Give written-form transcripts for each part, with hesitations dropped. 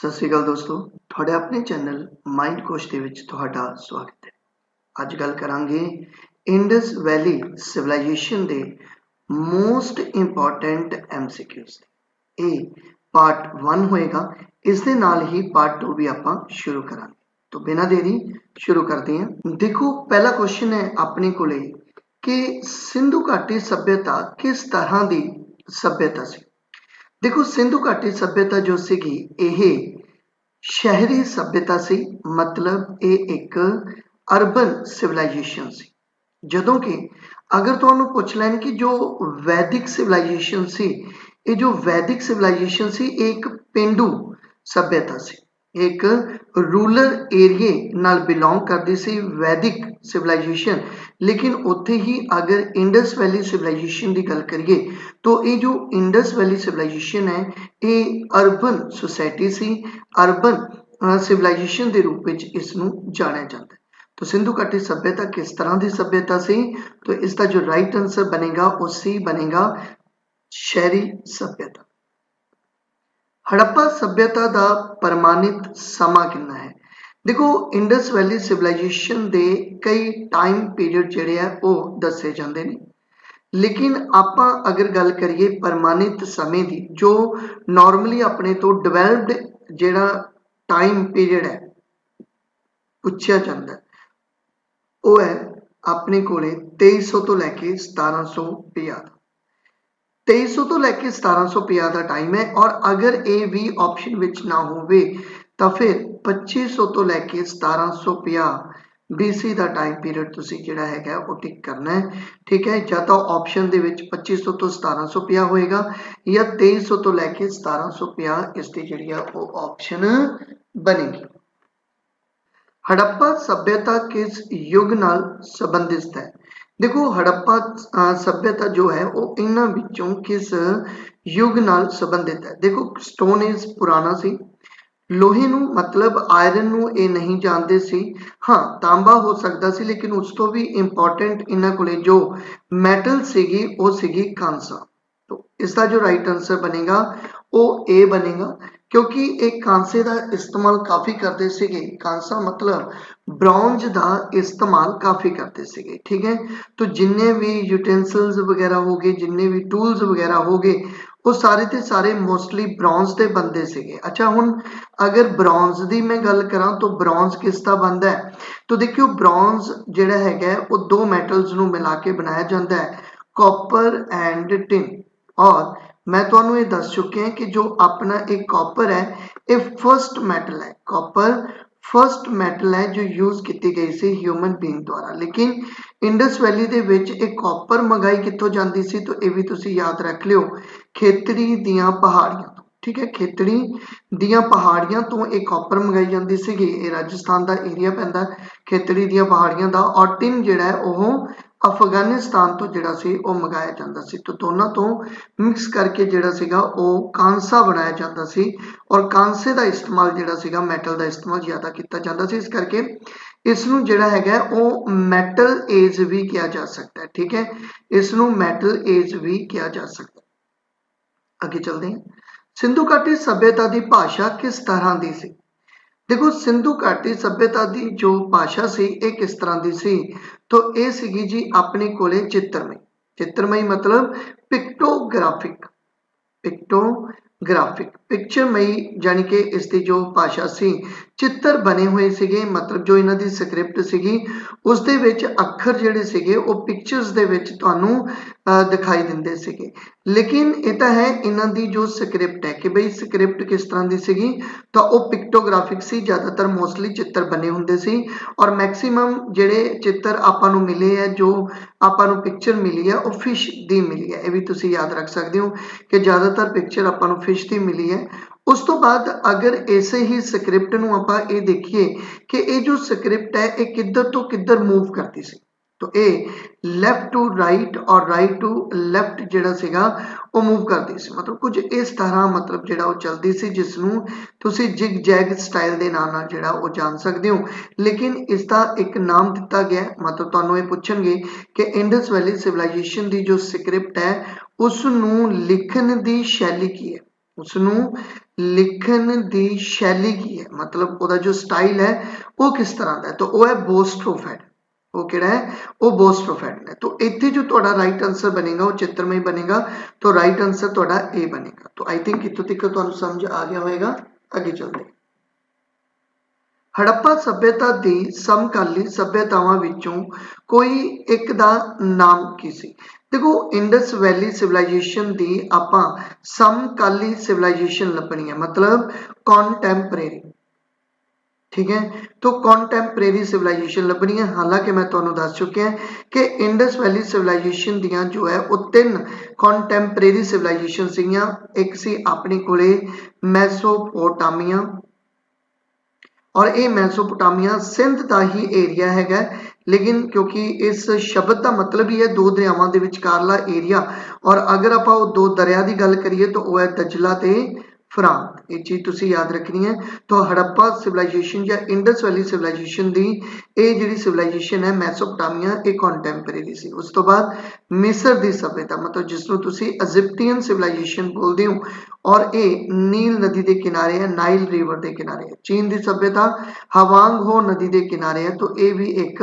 ਸਤਿ ਸ਼੍ਰੀ ਅਕਾਲ ਦੋਸਤੋ, ਤੁਹਾਡੇ ਆਪਣੇ ਚੈਨਲ ਮਾਈਂਡ ਕੋਸ਼ ਦੇ ਵਿੱਚ ਤੁਹਾਡਾ ਸਵਾਗਤ ਹੈ। ਅੱਜ ਗੱਲ ਕਰਾਂਗੇ ਇੰਡਸ ਵੈਲੀ ਸਿਵਲਾਈਜੇਸ਼ਨ ਦੇ ਮੋਸਟ ਇੰਪੋਰਟੈਂਟ MCQs ਦੀ। ਇਹ ਪਾਰਟ 1 ਹੋਏਗਾ। ਇਸ ਦੇ ਨਾਲ ਹੀ ਪਾਰਟ 2 ਵੀ ਆਪਾਂ ਸ਼ੁਰੂ ਕਰਾਂਗੇ। तो बिना देरी शुरू करते हैं। देखो, पहला क्वेश्चन है अपने कोले कि सिंधु घाटी सभ्यता किस तरह की सभ्यता सी। देखो, सिंधु घाटी सभ्यता जो सीगी ਇਹ शहरी सभ्यता सी, मतलब ये एक अर्बन सिविलाइजेशन सी। ਜਦੋਂ कि अगर ਤੁਹਾਨੂੰ ਪੁੱਛ ਲੈਣ कि जो वैदिक सिविलाइजेशन सी, ये जो वैदिक सिविलाइजेशन सी ਇਹ एक पेंडू सभ्यता सी, एक रूरल एरिए नाल बिलोंग करती सी वैदिक सिविलाइजेशन। लेकिन उत्थे ही अगर इंडस वैली सिविलाइजेशन की गल करिए तो ये जो इंडस वैली सिविलाइजेशन है ये अर्बन सोसाइटी सी, अर्बन सिविलाइजेशन के रूप में इसनू जानिया जाता है। तो सिंधु घाटी सभ्यता किस तरह की सभ्यता सी, तो इसका जो राइट आंसर बनेगा वो सी बनेगा, शहरी सभ्यता। हड़प्पा सभ्यता का प्रमाणित समा कितना है। देखो, इंडस वैली सिविलाइजेशन के कई टाइम पीरियड जिहड़े आ वो दसे जाते हैं, लेकिन आपां अगर गल करिए प्रमाणित समय की, जो नॉर्मली अपने तो डिवेलप्ड जिहड़ा टाइम पीरियड है पूछा जाता है, वो है अपने कोले 2300 तो लैके 1750। 2300 तो लैके 1750 का टाइम है। और अगर ए भी ऑप्शन विच ना होवे तो फिर 2500 तो लैके 1750 BC का टाइम पीरियड तुसी जिहड़ा हैगा वो टिक करना है। ठीक है, या तो ऑप्शन दे विच 2500 तो 1750 होएगा या 2300 तो लैके 1750 इसकी जिहड़ी है वो ऑप्शन बनेगी। हड़प्पा सभ्यता किस युग नाल संबंधित है। देखो, हड़प्पा सभ्यता जो है वो इन्हां विचों किस युग नाल संबंधित है। देखो, स्टोन एज पुराना सी, लोहे नू मतलब आयरन नू ये नहीं जानते सी। हाँ, तांबा हो सकता सी, लेकिन उस तो भी इंपॉर्टेंट इन्हां कोले जो मैटल सीगी वो सीगी कांसा। तो इसका जो राइट आंसर बनेगा वो ए बनेगा, क्योंकि एक कांसे का इस्तेमाल काफ़ी करते सीगे। कांसा मतलब ब्रॉन्ज का इस्तेमाल काफ़ी करते सीगे। ठीक है, तो जिन्ने भी यूटेंसिल्स वगैरह हो गए, जिन्ने भी टूल्स वगैरह हो गए, वो सारे के सारे मोस्टली ब्रॉन्ज के बनते सीगे। अच्छा, हुण अगर ब्रॉन्ज की मैं गल करा तो ब्रॉन्ज किसका बनता है, तो देखियो ब्रॉन्ज जिहड़ा हैगा वो दो मैटल्स नू मिला के बनाया जाता है, कॉपर एंड टिन। और मैं तुहानू ये दस चुके हैं कि जो अपना एक कॉपर है ये फर्स्ट मेटल है। कॉपर फर्स्ट मेटल है जो यूज की गई सी ह्यूमन बीइंग द्वारा। लेकिन इंडस वैली दे विच एक कॉपर मंगाई कित्थों जाती सी, तो ये भी तुसी याद रख लियो, खेतड़ी दियां पहाड़ियां तो। ठीक है, खेतड़ी दियां पहाड़ियां तो एक कॉपर मंगाई जाती सी। ये राजस्थान का एरिया पैंदा खेतड़ी दियां पहाड़ियां का। और टिन जिहड़ा है वह अफगानिस्तान तो जिहड़ा सी वो मंगाया जाता सी। तो दोनों तो मिक्स करके जिहड़ा सीगा वो कांसा बनाया जाता सी। और कांसे का इस्तेमाल जिहड़ा सीगा मैटल का इस्तेमाल ज़्यादा किया जाता सी, इस करके इसनू जिहड़ा हैगा वो मैटल एज भी किया जा सकता है। ठीक है, इसनू मैटल एज भी किया जा सकता है। आगे चलते हैं। सिंधु घाटी सभ्यता की भाषा किस तरह की सी। देखो, सिंधु घाटी सभ्यता की जो भाषा सी ये किस तरह की सी, तो ये सीगी जी अपने कोले चित्रमई। चित्रमई मतलब पिक्टोग्राफिक, पिक्टोग्राफिक पिक्चरमई, यानी कि इसकी जो भाषा सी चित्र बने हुए सीगे, मतलब जो इन्हां दी स्क्रिप्ट सीगी उस दे विच अखर जिहड़े सीगे वो पिक्चर्स दे विच तुहानू दिखाई दिंदे सीगे। लेकिन ये तो है इन्हां दी जो स्क्रिप्ट है कि बई स्क्रिप्ट किस तरह की सीगी, तो वो पिक्टोग्राफिक सी, ज़्यादातर मोस्टली चित्र बने हुंदे सी। और मैक्सीमम जिहड़े चित्र आपां नू मिले है, जो आपां नू पिक्चर मिली है वो फिश दी मिली है। ये भी तुसी याद रख सकते हो कि ज़्यादातर पिक्चर आपां नू फिश दी मिली है। उस तो बाद अगर ऐसे ही स्क्रिप्ट नू आपां ये देखिए कि ये जो स्क्रिप्ट है ये किधर तो किधर मूव करती सी, तो ये लैफ्ट टू राइट और राइट टू लैफ्ट जिहड़ा सीगा वो मूव करती सी। मतलब कुछ इस तरह मतलब जिहड़ा वो चलती सी, जिसनू तुसी जिग जैग स्टाइल के नाम नाल जिहड़ा वो जान सकते हो। लेकिन इसका एक नाम दिता गया, मतलब तुहानू ये पुछणगे कि इंडस वैली सिविलाइजेशन की जो स्क्रिप्ट है उसनू लिखण की शैली की है, उसनूं लिखण दी शैली की है, मतलब ਉਹਦਾ जो स्टाइल है वो किस तरह का है, तो वो है बोस्ट्रोफेड। वो किहड़ा है, वो बोस्ट्रोफेड है। तो इत्थे जो तुहाडा राइट आंसर बनेगा वो चित्रमय बनेगा, तो राइट आंसर तुहाडा ए बनेगा। तो आई थिंक इत्थों तक तुहानूं समझ आ गया होएगा। अगे चलते हड़प्पा सभ्यता दी समकाली सभ्यतावां विचों कोई एक दा नाम की सी। देखो इंडस वैली सिविलाइजेशन दी आपां समकाली सिविलाइजेशन लभणी है, मतलब कॉन्टैंपरेरी। ठीक है, तो कॉन्टैंपरेरी सिविलाइजेशन लभनी है। हालांकि मैं तुहानूं दस चुकिया कि इंडस वैली सिविलाइजेशन दियां जो है वो 3 कॉन्टैंपरेरी सिविलाइजेशन सीगियां। एक सी अपने कोले मैसोपोटामिया, और ये मैसोपोटामिया सिंध का ही एरिया है, लेकिन क्योंकि इस शब्द का मतलब ही है दो दरियावां दे विचकारला एरिया, और अगर आप दो दरिया की गल करिए तो वह है दजला ते फरात। ये चीज़ तुसी याद रखनी है। तो हड़प्पा सिविलाइजेशन या इंडस वैली सिविलाइजेशन की ये जी सिविलाइजेशन है मैसोपोटामिया, ये कॉन्टैंपरेरी सी। उस तो बाद मिस्र की सभ्यता, मतलब जिसनों तुसी इजिप्टियन सिविलाइजेशन बोलते हो, और ये नील नदी के किनारे है, नाइल रिवर के किनारे है। चीन की सभ्यता हवांग हो नदी के किनारे है, तो ये भी एक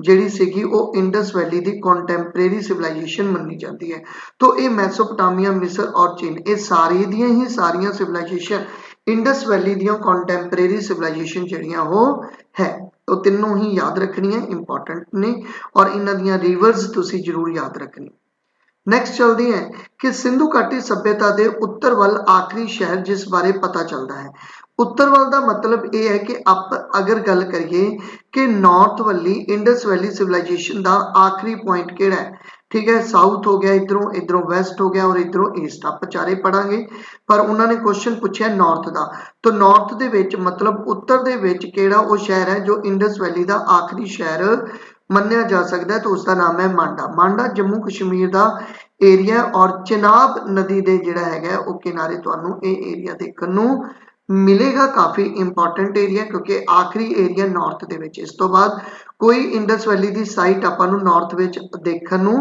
जिहड़ी सीगी वो इंडस वैली की कॉन्टैंपरेरी सिविलाइजेशन मनी जाती है। तो ये मैसोपोटामिया, मिस्र और चीन, ये सारी दियां ही सारियां सिविलाइजेशन इंडस वैली दियां कॉन्टैंपरेरी सिविलाइजेशन जिहड़ियां वो है। तो तीनों ही याद रखनियां इंपॉर्टेंट ने, और इन्हां दियां रिवर्स तुसी जरूर याद रखनी। नैक्सट चलते हैं कि सिंधु घाटी सभ्यता के उत्तर वाल आखिरी शहर जिस बारे पता चलता है। उत्तर वाल का मतलब यह है कि आप अगर गल करिए कि नॉर्थ वाली इंडस वैली सिविलाइजेशन का आखिरी पॉइंट केड़ा है। ठीक है, साउथ हो गया इधरों, इधरों वैस्ट हो गया और इधरों ईस्ट, आप चारे पढ़ांगे, पर उन्होंने क्वेश्चन पूछा नॉर्थ का। तो नॉर्थ दे विच मतलब उत्तर दे विच केड़ा वो शहर है जो इंडस वैली का आखिरी शहर मन्निया जा सकता है, तो उसका नाम है मांडा। मांडा जम्मू कश्मीर का एरिया, और चिनाब नदी के जिहड़ा है वो किनारे तुहानूं ये एरिया देखण नूं मिलेगा। काफ़ी इंपॉर्टेंट एरिया, क्योंकि आखिरी एरिया नॉर्थ दे विच। इस तो बाद कोई इंडस वैली की साइट आपां नूं नॉर्थ विच देखण नूं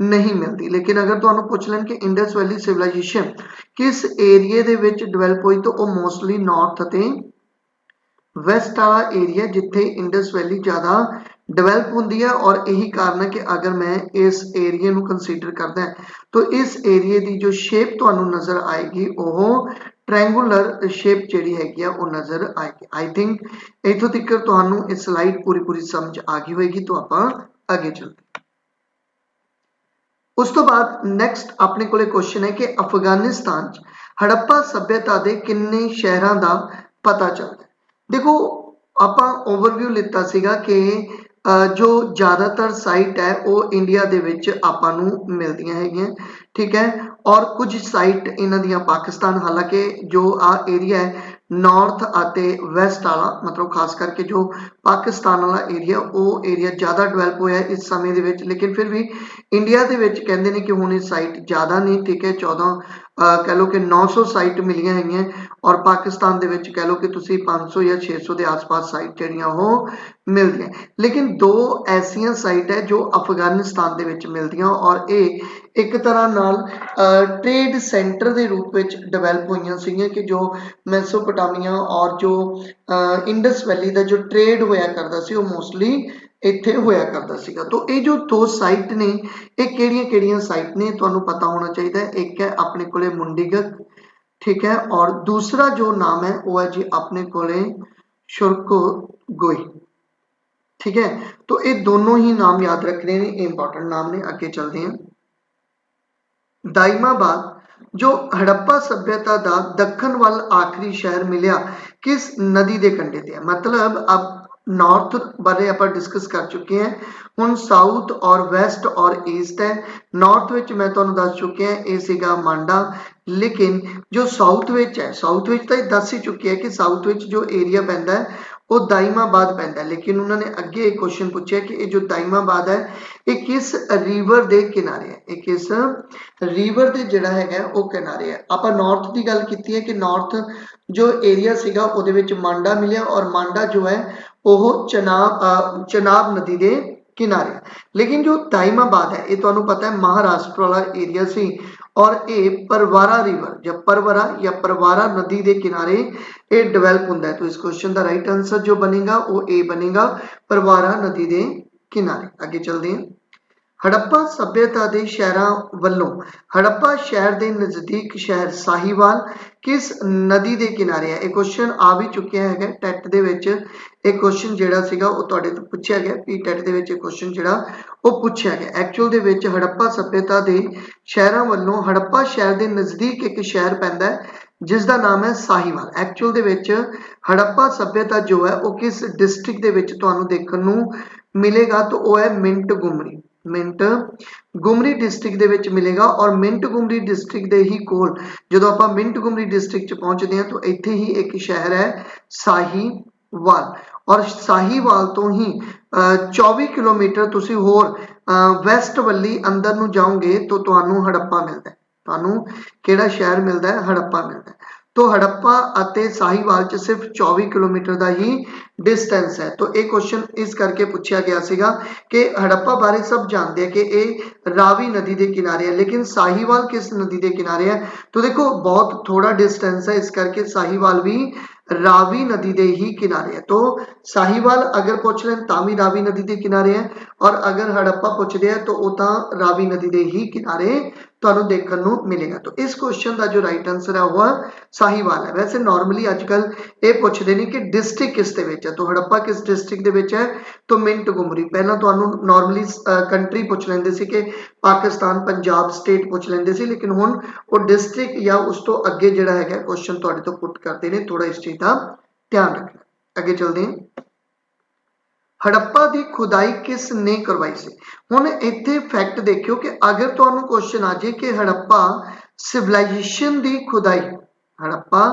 नहीं मिलती। लेकिन अगर तुहानूं पुछ लैण कि इंडस वैली सिविलाइजेशन किस एरिए दे विच डिवेलप हुई, तो वो मोस्टली नॉर्थ ते वैसट वाला एरिया जिथे इंडस वैली ज़्यादा डिवेलप होंगी है। और यही कारण है कि अगर मैं इस एरिए को कंसीडर करदा तो इस एरिए की जो शेप तुहानूं नज़र आएगी वो ट्रैंगुलर शेप जिहड़ी हैगी वो नज़र आएगी। आई थिंक इत्थों तक तुहानूं इस स्लाइड पूरी पूरी समझ आ गई होएगी। तो आपां अगे चलते उस तो बाद नैक्सट अपने कोले क्वेश्चन है कि अफगानिस्तान हड़प्पा सभ्यता के किन्ने शहरों का पता चलता है। देखो आपां ओवरव्यू लिता सीगा कि जो ज़्यादातर साइट है वो इंडिया दे विच आपां नूं मिलदियां हैगियां। ठीक है, और कुछ साइट इन्हां दियां पाकिस्तान, हालांकि जो आ एरिया है नॉर्थ आते वैसट वाला, मतलब खास करके जो पाकिस्तान वाला एरिया वो एरिया ज़्यादा डिवेलप होया इस समय दे विच। लेकिन फिर भी इंडिया दे विच कहंदे ने कि हुण साइट ज़्यादा नहीं। ठीक है, 14 कह लो कि 900 साइट मिलियां हैगियां, और पाकिस्तान दे विच कह लो कि तुसी 500 या 600 के आस पास साइट जिहड़ियां वो मिलदियां। लेकिन दो ऐसियां साइट है जो अफगानिस्तान दे विच मिलदियां, और ये एक तरह नाल ट्रेड सेंटर के रूप में डिवेलप हुई सी कि जो मैसोपोटामिया और जो इंडस वैली का जो ट्रेड होया करता सी वो मोस्टली इत्थे होया करता सीगा। तो ये जो दो साइट ने ये किहड़ियां साइट ने तुहानूं पता होना चाहिए। एक है अपने कोले मुंडीगढ़, ठीक है, और दूसरा जो नाम है वो है जी अपने कोले शुरको गोई। ठीक है, तो ये दोनों ही नाम याद रखने ने, इंपॉर्टेंट नाम ने। अगे चलते हैं दाइमाबाद जो हड़प्पा सभ्यता का दखन वाल आखिरी शहर मिलिया किस नदी के कंढे ते है। मतलब अब नॉर्थ बारे आप डिस्कस कर चुके हैं, हुण साउथ और वैसट और ईस्ट है। नॉर्थ विच मैं तुहानूं दस चुके हैं ये सीगा मांडा, लेकिन जो साउथ विच है, साउथ विच तो दस ही चुके हैं कि साउथ विच जो एरिया पैंदा है वो दाइमाबाद पैंदा है। लेकिन उन्होंने अगे एक क्वेश्चन पूछा कि ये जो दाइमाबाद है ये किस रिवर के किनारे है, ये किस रिवर के जिहड़ा है वो किनारे है। आप नॉर्थ की गल की है कि नॉर्थ जो एरिया सीगा उहदे विच मांडा मिलिया, और मांडा जो है वो चनाब नदी के किनारे। लेकिन जो दाइमाबाद है ये तुहानूं पता है महाराष्ट्र वाला एरिया सी, और ए परवारा रिवर या परवारा नदी के किनारे ये डिवेलप होता है। तो इस क्वेश्चन का राइट आंसर जो बनेगा वो ए बनेगा, परवारा नदी के किनारे। आगे चलते हैं। हड़प्पा सभ्यता के शहरों वालों हड़प्पा शहर के नज़दीक शहर साहिवाल किस नदी के किनारे है। एक क्वेश्चन आ भी चुकिया है टैट दे विच। एक क्वेश्चन जिहड़ा सीगा वो तुहाडे तो पूछा गया P TET they which question जिहड़ा वो पूछा गया। एक्चुअल दे विच हड़प्पा सभ्यता के शहरों वालों हड़प्पा शहर के नज़दीक एक शहर पैंदा है जिसका नाम है साहिवाल। एक्चुअल दे विच हड़प्पा सभ्यता जो है वो किस डिस्ट्रिक्ट दे विच तुहानूं देखण नूं मिलेगा, तो वो है मिंट गुमरी। मिंट गुमरी डिस्ट्रिक्ट दे विच मिलेगा। और मिंट गुमरी डिस्ट्रिक्ट दे ही कोल जदों आपां मिंट गुमरी डिस्ट्रिक्ट च पहुंचते हैं तो इत्थे ही एक शहर है साहिवाल। और साहिवाल तो ही 24 किलोमीटर तुसी होर वैसट वल्ली अंदर नूं जाओगे तो तुहानूं हड़प्पा मिलता है। तुहानूं किहड़ा शहर मिलता है? हड़प्पा मिलता है। तो हड़प्पा अते साहिवाल च सिर्फ 24 किलोमीटर का ही डिस्टेंस है। तो एक क्वेश्चन इस करके पूछा गया सीगा कि हड़प्पा बारे सब जानते हैं कि ये रावी नदी के किनारे है, लेकिन साहिवाल किस नदी के किनारे है? तो देखो बहुत थोड़ा डिस्टेंस है, इस करके साहिवाल भी रावी नदी के ही किनारे है। तो साहिवाल अगर पूछ लें तामी रावी नदी के किनारे है, और अगर हड़प्पा पूछते हैं तो वह रावी नदी के ही किनारे तुहानूं देखण नूं मिलेगा। तो इस क्वेश्चन का जो राइट आंसर है वह साहिवाल है। वैसे नॉर्मली अजकल ये पूछते नहीं कि डिस्ट्रिक्ट किस दे विच है, तो हड़प्पा किस डिस्ट्रिक्ट दे विच है? तो मिंट गुमरी। पहला तुहानूं नॉर्मली कंट्री पूछ लैंदे सी कि पाकिस्तान पंजाब स्टेट पूछ लैंदे सी, लेकिन हुण वो डिस्ट्रिक्ट या उस तो अगे जिहड़ा हैगा क्वेश्चन तुहाडे तो पुट करते हैं। थोड़ा इस चीज़ का ध्यान रखना। अगे चलते हैं। हड़प्पा की खुदाई किस ने करवाई सी? हुण इत्थे फैक्ट देखियो कि अगर तुहानूं क्वेश्चन आ जाए कि हड़प्पा सिविलाइजेशन की खुदाई हड़प्पा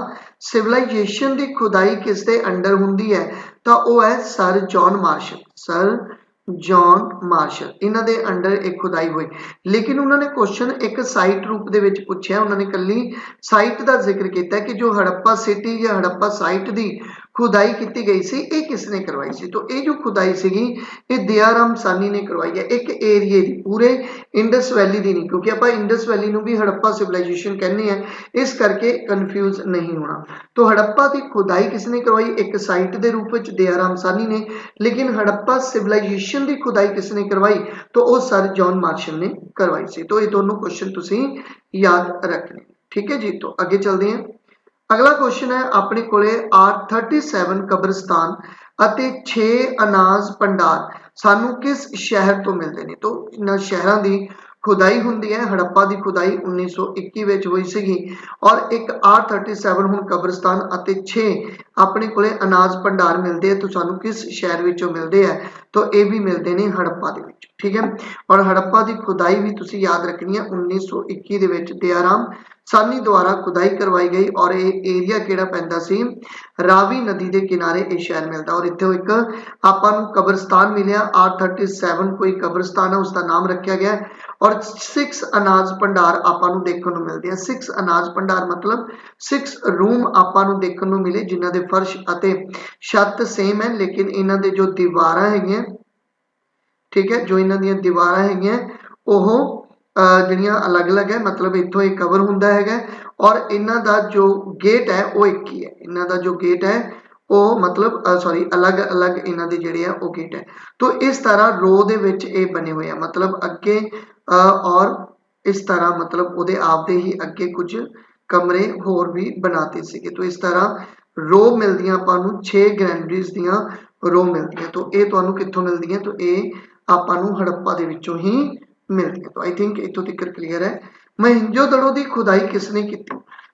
सिविलाइजेशन की खुदाई किस दे अंडर हुंदी है, तो वह है sir John Marshall. Sir John Marshall इन्हां दे अंडर एक खुदाई हुई। लेकिन उन्होंने क्वेश्चन एक साइट रूप दे विच पूछा। उन्होंने कल्ली साइट का जिक्र किया कि जो हड़प्पा सिटी या हड़प्पा साइट की खुदाई की गई सी ये किसने करवाई सी? तो ये जो खुदाई सीगी ये दयाराम सानी ने करवाई है। एक एरिए की पूरे इंडस वैली की नहीं, क्योंकि आप इंडस वैली नूं भी हड़प्पा सिविलाइजेशन कहने हैं, इस करके कन्फ्यूज नहीं होना। तो हड़प्पा की खुदाई किसने करवाई? एक साइट के रूप में दयाराम सानी ने। लेकिन हड़प्पा सिविलाइजेशन की खुदाई किसने करवाई? तो वो सर जॉन मार्शल ने करवाई सी। तो ये दोनों क्वेश्चन तुसीं याद रखने। ठीक है जी। तो अगे चलते हैं। अगला क्वेश्चन है अपने कोले 837 कब्रिस्तान अते 6 अनाज भंडार सानू किस शहर तो मिलते हैं? तो इन शहरों की खुदाई होंगी है। हड़प्पा की खुदाई 1921 में हुई सी। और एक 837 हुण कब्रिस्तान अते 6 अपने कोले अनाज भंडार मिलते हैं, तो सानू किस शहर विचों मिलते हैं? तो ये भी मिलते हैं हड़प्पा दे विच। ठीक है। और हड़प्पा की खुदाई भी तुसीं याद रखनी है 1921 दे विच दयाराम सानी द्वारा खुदाई करवाई गई। और ये एरिया किहड़ा पैंदा सी? रावी नदी के किनारे ये शहर मिलता। और इत्थे एक आपां नूं कब्रिस्तान मिलिया 837 कोई कब्रिस्तान है उसका नाम रखा गया है। और 6 अनाज भंडार आपां नूं देखण नूं मिलदे हैं। 6 अनाज भंडार मतलब 6 रूम आपां नूं देखण नूं मिले जिन्हां दे फर्श अते छत सेम है, लेकिन इन्हां दे जो दीवारां हैगियां, ठीक है, जो इन्हां दीयां दीवारां हैगियां ओह ਜਿਹੜੀਆਂ अलग-अलग है, मतलब इत्थों एक कवर हुंदा हैगा। और इन्हां दा जो गेट है वो एक ही है। इन्हां दा जो गेट है वो मतलब सॉरी अलग-अलग इन्हां दे जिहड़े आ वो गेट है। तो इस तरह रो दे विच ये बने हुए हैं, मतलब अगे और इस तरह मतलब उहदे आप दे ही अगे कुछ कमरे होर भी बनाते सीगे। तो इस तरह रो मिलदियां आपां नूं 6 ग्रैंडरीज दियां रो मिलदियां। तो ये तुहानूं कित्थों मिलदियां? तो ये आपां नूं हड़प्पा दे विचों ही मिलती है। तो आई थिंक इतों तक क्लीयर है। मोहिंजोदड़ो की खुदाई किसने की?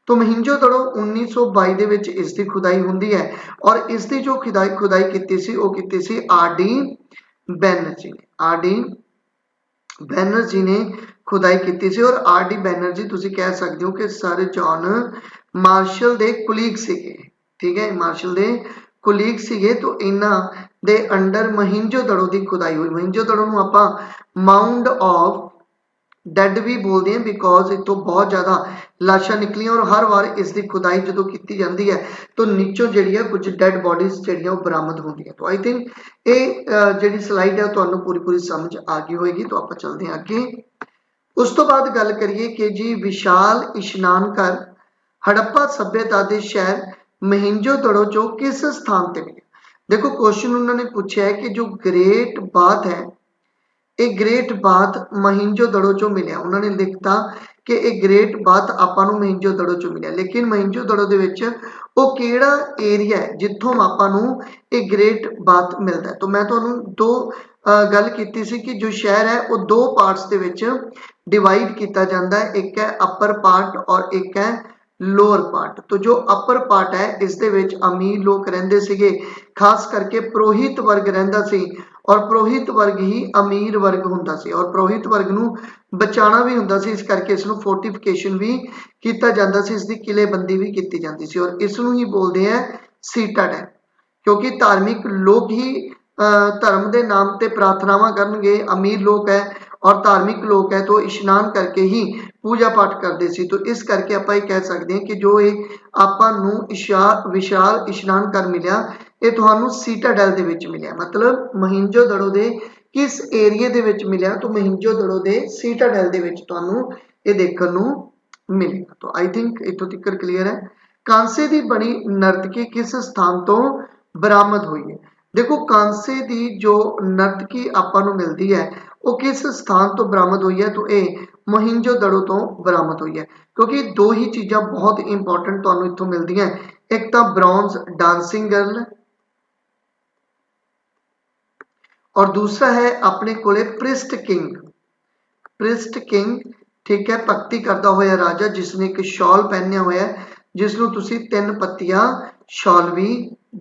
तो मोहिंजोदड़ो 1922 दे विच इसकी खुदाई हुंदी है। और इसकी जो खुदाई की सी वो की सी आर डी बैनर्जी ने। आर डी बैनर्जी ने खुदाई की सी। और आर डी बैनर्जी तुसीं कह सकते हो कि सर जॉन मार्शल दे कुलीग सीगे। ठीक है, मार्शल दे कुलीग सीगे। तो इन्हां दे अंडर मोहिंजोदड़ो की खुदाई हुई। मोहिंजोदड़ो नूं आपां माउंड ऑफ डेड भी बोलते हैं, बिकॉज इतों बहुत ज़्यादा लाशा निकलियां। और हर बार इसकी खुदाई जो की जाती है तो नीचों जी कुछ डेड बॉडीज जी बरामद होंगी। तो आई थिंक ये जी स्लाइड है तो पूरी पूरी समझ आ गई होगी। तो आप चलते हैं अगे। ਉਸ ਤੋਂ ਬਾਅਦ ਗੱਲ ਕਰੀਏ ਕਿ ਜੀ ਵਿਸ਼ਾਲ ਇਸ਼ਨਾਨ ਘਰ ਹੜੱਪਾ ਸਭਿਅਤਾ ਦੇ ਸ਼ਹਿਰ ਮਹਿੰਜੋ-ਦੜੋ ਚੋਂ ਕਿਸ ਸਥਾਨ ਤੇ ਮਿਲਿਆ। ਦੇਖੋ क्वेश्चन उन्होंने पूछा है कि जो ग्रेट बाथ है ਇਹ ਗ੍ਰੇਟ ਬਾਥ ਮਹਿੰਜੋ-ਦੜੋ ਚੋਂ ਮਿਲਿਆ। ਉਹਨਾਂ ਨੇ ਲਿਖਤਾ ਕਿ ਇਹ ਗ੍ਰੇਟ ਬਾਥ ਆਪਾਂ ਨੂੰ ਮਹਿੰਜੋ-ਦੜੋ ਚੋਂ ਮਿਲਿਆ, ਲੇਕਿਨ ਮਹਿੰਜੋ-ਦੜੋ ਦੇ ਵਿੱਚ ਉਹ ਕਿਹੜਾ ਏਰੀਆ ਹੈ ਜਿੱਥੋਂ ਆਪਾਂ ਨੂੰ ਇਹ ਗ੍ਰੇਟ ਬਾਥ ਮਿਲਦਾ ਹੈ। ਤਾਂ ਮੈਂ ਤੁਹਾਨੂੰ ਦੋ ਗੱਲ ਕੀਤੀ ਸੀ ਕਿ ਜੋ ਸ਼ਹਿਰ ਹੈ ਉਹ ਦੋ ਪਾਰਟਸ ਦੇ ਵਿੱਚ डिवाइड किया जाता है, एक है अपर पार्ट और एक है लोअर पार्ट। तो जो अपर पार्ट है इस दे विच अमीर लोग रहिंदे सीगे, खास करके पुरोहित वर्ग रहिंदा सी और पुरोहित वर्ग ही अमीर वर्ग हुंदा सी और पुरोहित वर्ग नूं बचाना भी हुंदा सी, इस करके इसनूं फोर्टिफिकेशन भी किया जाता सी, इसकी किलेबंदी भी की जाती सी और इसनूं ही बोलते हैं सीटाडेल, क्योंकि धार्मिक लोग ही धर्म के नाम ते प्रार्थनावां करनगे, अमीर लोग है और धार्मिक लोग है तो इशनान करके ही पूजा पाठ करते सी। तो इस करके आप कह सकते हैं कि जो ये आपां नूं विशाल इशनान घर मिलिया ये तुहानूं सीटाडेल दे विच मिलिया, मतलब महेंजो-दड़ो दे किस एरिए दे विच मिलिया, तो महेंजो-दड़ो दे सीटाडेल दे विच तुहानूं ये देखण नूं मिलेगा। तो आई थिंक इत्थों तक क्लीयर है। कांसे दी बनी नर्तकी किस स्थान तो बरामद हुई है। देखो कांसे दी जो नर्तकी आपां नूं मिलदी है वो किस स्थान तो बरामद हुई है, तो ये महेंजो-दड़ो तो बरामद हुई है, क्योंकि दो ही चीज़ां बहुत इंपॉर्टेंट तुहानूं इत्थों मिलदियां, एक तो ब्रॉन्ज डांसिंग गर्ल और दूसरा है अपने कोले प्रिस्ट किंग। प्रिस्ट किंग ठीक है, भगती करता होया राजा जिसने एक शॉल पहनया होया जिसनूं तुसीं तीन पत्तियां शॉल भी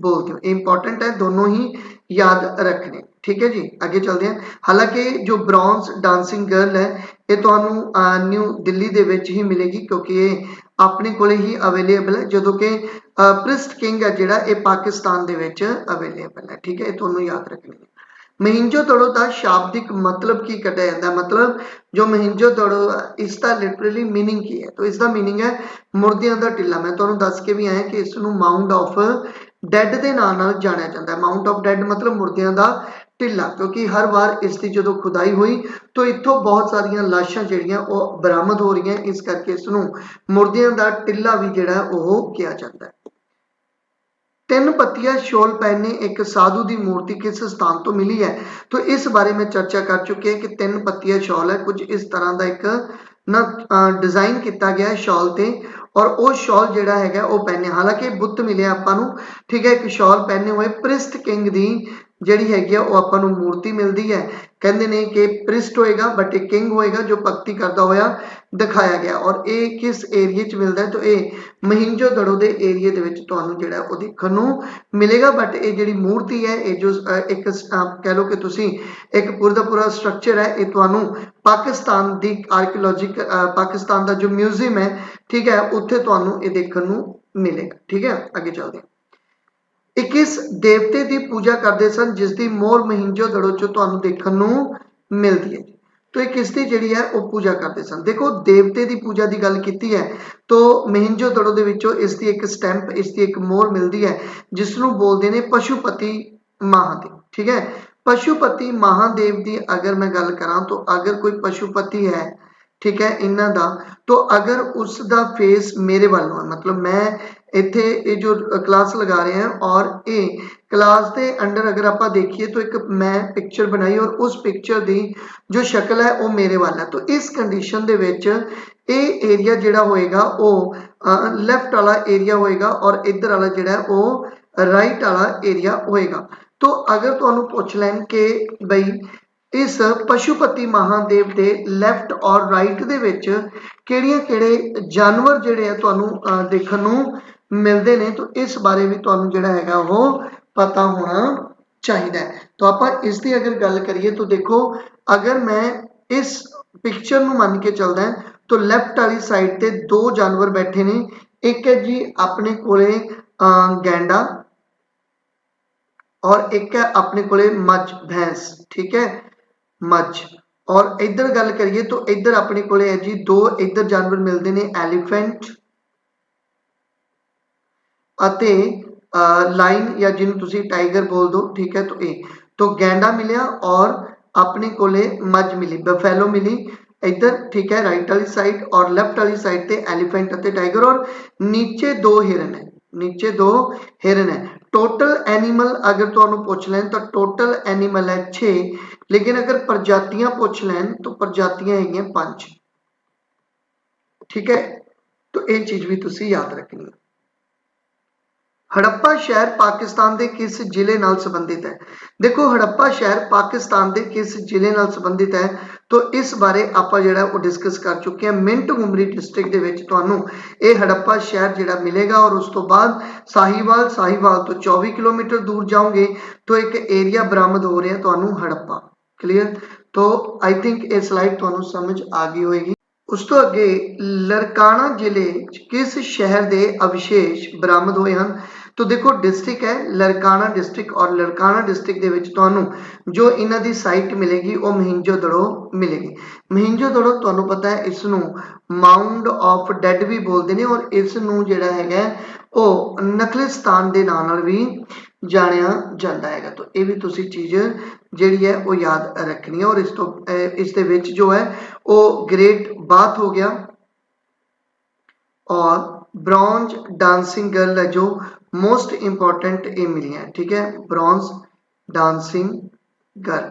बोलते हो। इंपॉर्टेंट है, दोनों ही याद रखने। ठीक है जी, आगे चलते हैं। हालांकि जो ब्रॉन्ज डांसिंग गर्ल है ये तुहानूं न्यू दिल्ली दे विच ही मिलेगी, क्योंकि ये अपने कोले ही अवेलेबल है, जदों कि प्रिस्ट किंग है जिहड़ा ये पाकिस्तान दे विच अवेलेबल है। ठीक है, ये तुहानूं याद रखनी है। महेंजो-दड़ो का शाब्दिक मतलब की कढ़िया जाता है, मतलब जो महेंजो-दड़ो इसका लिटरली मीनिंग की है, तो इसका मीनिंग है मुर्दियां दा टिला। मैं तुहानूं दस के भी आया कि इसनूं माउंट ऑफ डैड के नाम नाल जानिया जाता है। माउंट ऑफ डैड मतलब मुर्दियां दा टिला, क्योंकि हर बार इसकी जो खुदाई हुई तो इत्थों बहुत सारिया लाशां जिहड़ियां वो बरामद हो रही हैं, इस करके इसनूं मुर्दियां दा टिला भी जिहड़ा वो कहा जाता है। तीन पत्तियां शॉल पहने एक साधु की मूर्ति किस स्थान तो मिली है, तो इस बारे में चर्चा कर चुके हैं कि तीन पत्तियां शॉल है, कुछ इस तरह का एक ना डिजाइन किया गया है शॉल ते और वो शॉल जिहड़ा हैगा वो पहने, हालांकि बुत मिले आपां नूं ठीक है, एक शॉल पहने हुए प्रिस्ट किंग दी जिहड़ी हैगी वो आपां नूं मूर्ति मिलती है। कहते हैं कि प्रिस्ट होएगा बट एक किंग होएगा जो भगती करता होया दिखाया गया और ये किस एरिए च मिलता है, तो ये महेंजो-दड़ो के एरिए दे विच तुहानूं जिहड़ा वो देखण नूं मिलेगा। बट ये जिहड़ी मूर्ति है ये जो एक कह लो कि तुसीं एक पूरा दा पूरा स्ट्रक्चर है ये तुहानूं पाकिस्तान दी आर्कियोलॉजिक पाकिस्तान का जो म्यूजियम है ठीक है उत्थे तुहानूं ये देखण नूं मिलेगा। ठीक है, आगे चलते हैं। ਇਹ किस देवते की पूजा करते सन जिसकी मोहर महेंजो-दड़ो चों तुहानूं देखण नूं मिलदी है। तो ये किसकी जिहड़ी है वो पूजा करते सन। देखो देवते की पूजा की गल की है तो महेंजो-दड़ो दे विचों इसकी एक स्टैंप इसकी एक मोहर मिलती है जिसनूं बोलते हैं पशुपति महादेव। ठीक है, पशुपति महादेव की अगर मैं गल करां तो अगर कोई पशुपति है ठीक है इन्हां दा, तो अगर उसका फेस मेरे वालों है, मतलब मैं इत्थे ये जो क्लास लगा रहे हैं और ये क्लास के अंडर अगर आप देखिए तो एक मैं पिक्चर बनाई और उस पिक्चर की जो शक्ल है वो मेरे वाल है, तो इस कंडीशन दे विच ये एरिया जिहड़ा होएगा वो लैफ्ट वाला एरिया होएगा और इधर वाला जिहड़ा है वो राइट वाला एरिया होएगा। तो अगर तुहानूं पुछ लैन कि बई इस पशुपति महादेव के लैफ्ट और राइट दे विच किहड़े जानवर जिहड़े आ तुहानूं देखण नूं मिलते हैं, तो इस बारे भी तुहानूं जिहड़ा हैगा वो पता होना चाहिए। तो आप इसकी अगर गल करिए तो देखो अगर मैं इस पिक्चर नूं मन के चलदा है तो लैफ्ट वाली साइड ते दो जानवर बैठे ने, एक है जी अपने कोले गैंडा और एक है अपने कोले मझ भैंस। ठीक है, मझ और इधर गल करिए तो इधर अपने कोले है जी दो इधर जानवर मिलते हैं एलीफेंट अते लाइन या जिन्हों तुसी टाइगर बोल दो। ठीक है, तो ये तो गैंडा मिलिया और अपने कोले मझ मिली बफेलो मिली, इधर ठीक है राइट वाली साइड और लेफ्ट वाली साइड ते एलिफेंट अते टाइगर और नीचे दो हिरन है, नीचे दो हिरन है। टोटल एनीमल अगर तुहानू पुछ लैन तो टोटल एनीमल है 6, लेकिन अगर प्रजातियां पुछ लैन तो प्रजातियां है 5। ठीक है, तो यह चीज भी तुसी याद रखनी है। हड़प्पा शहर पाकिस्तान के किस जिले नाल संबंधित है? देखो हड़प्पा शहर पाकिस्तान के किस जिले नाल संबंधित है, तो इस बारे आप जिहड़ा वो डिस्कस कर चुके हैं। मिंटगुमरी डिस्ट्रिक्ट दे विच तुहानू ये हड़प्पा शहर जिहड़ा मिलेगा और उस तो बाद साहिवाल, साहिवाल तो 24 किलोमीटर दूर जाओगे तो एक एरिया बरामद हो रहा है तुहानू हड़प्पा। क्लीयर, तो आई थिंक ये स्लाइड तुहानू समझ आ गई होएगी। उस तो अगे लरकाना जिले किस शहर के अवशेष बरामद हुए हैं? तो देखो डिस्ट्रिक्ट है लरकाना डिस्ट्रिक्ट और लरकाना डिस्ट्रिक्ट दे विच तुहानू जो इन्हां दी साइट मिलेगी वो मोहिंजोदड़ो मिलेगी। मोहिंजोदड़ो तुहानू पता है इसनू माउंड ऑफ डेड भी बोलते हैं और इसनू जिहड़ा हैगा वो नखलिस्तान के नाम नाल भी जानिया जाता है। तो ये भी तुसी चीज़ जिहड़ी है वो याद रखनी है। और इस तो इस दे विच जो है वो ग्रेट बाथ हो गया और ब्रॉन्ज डांसिंग गर्ल है जो मोस्ट इंपॉर्टेंट ये मिली है। ठीक है, ब्रॉन्ज डांसिंग गर्ल।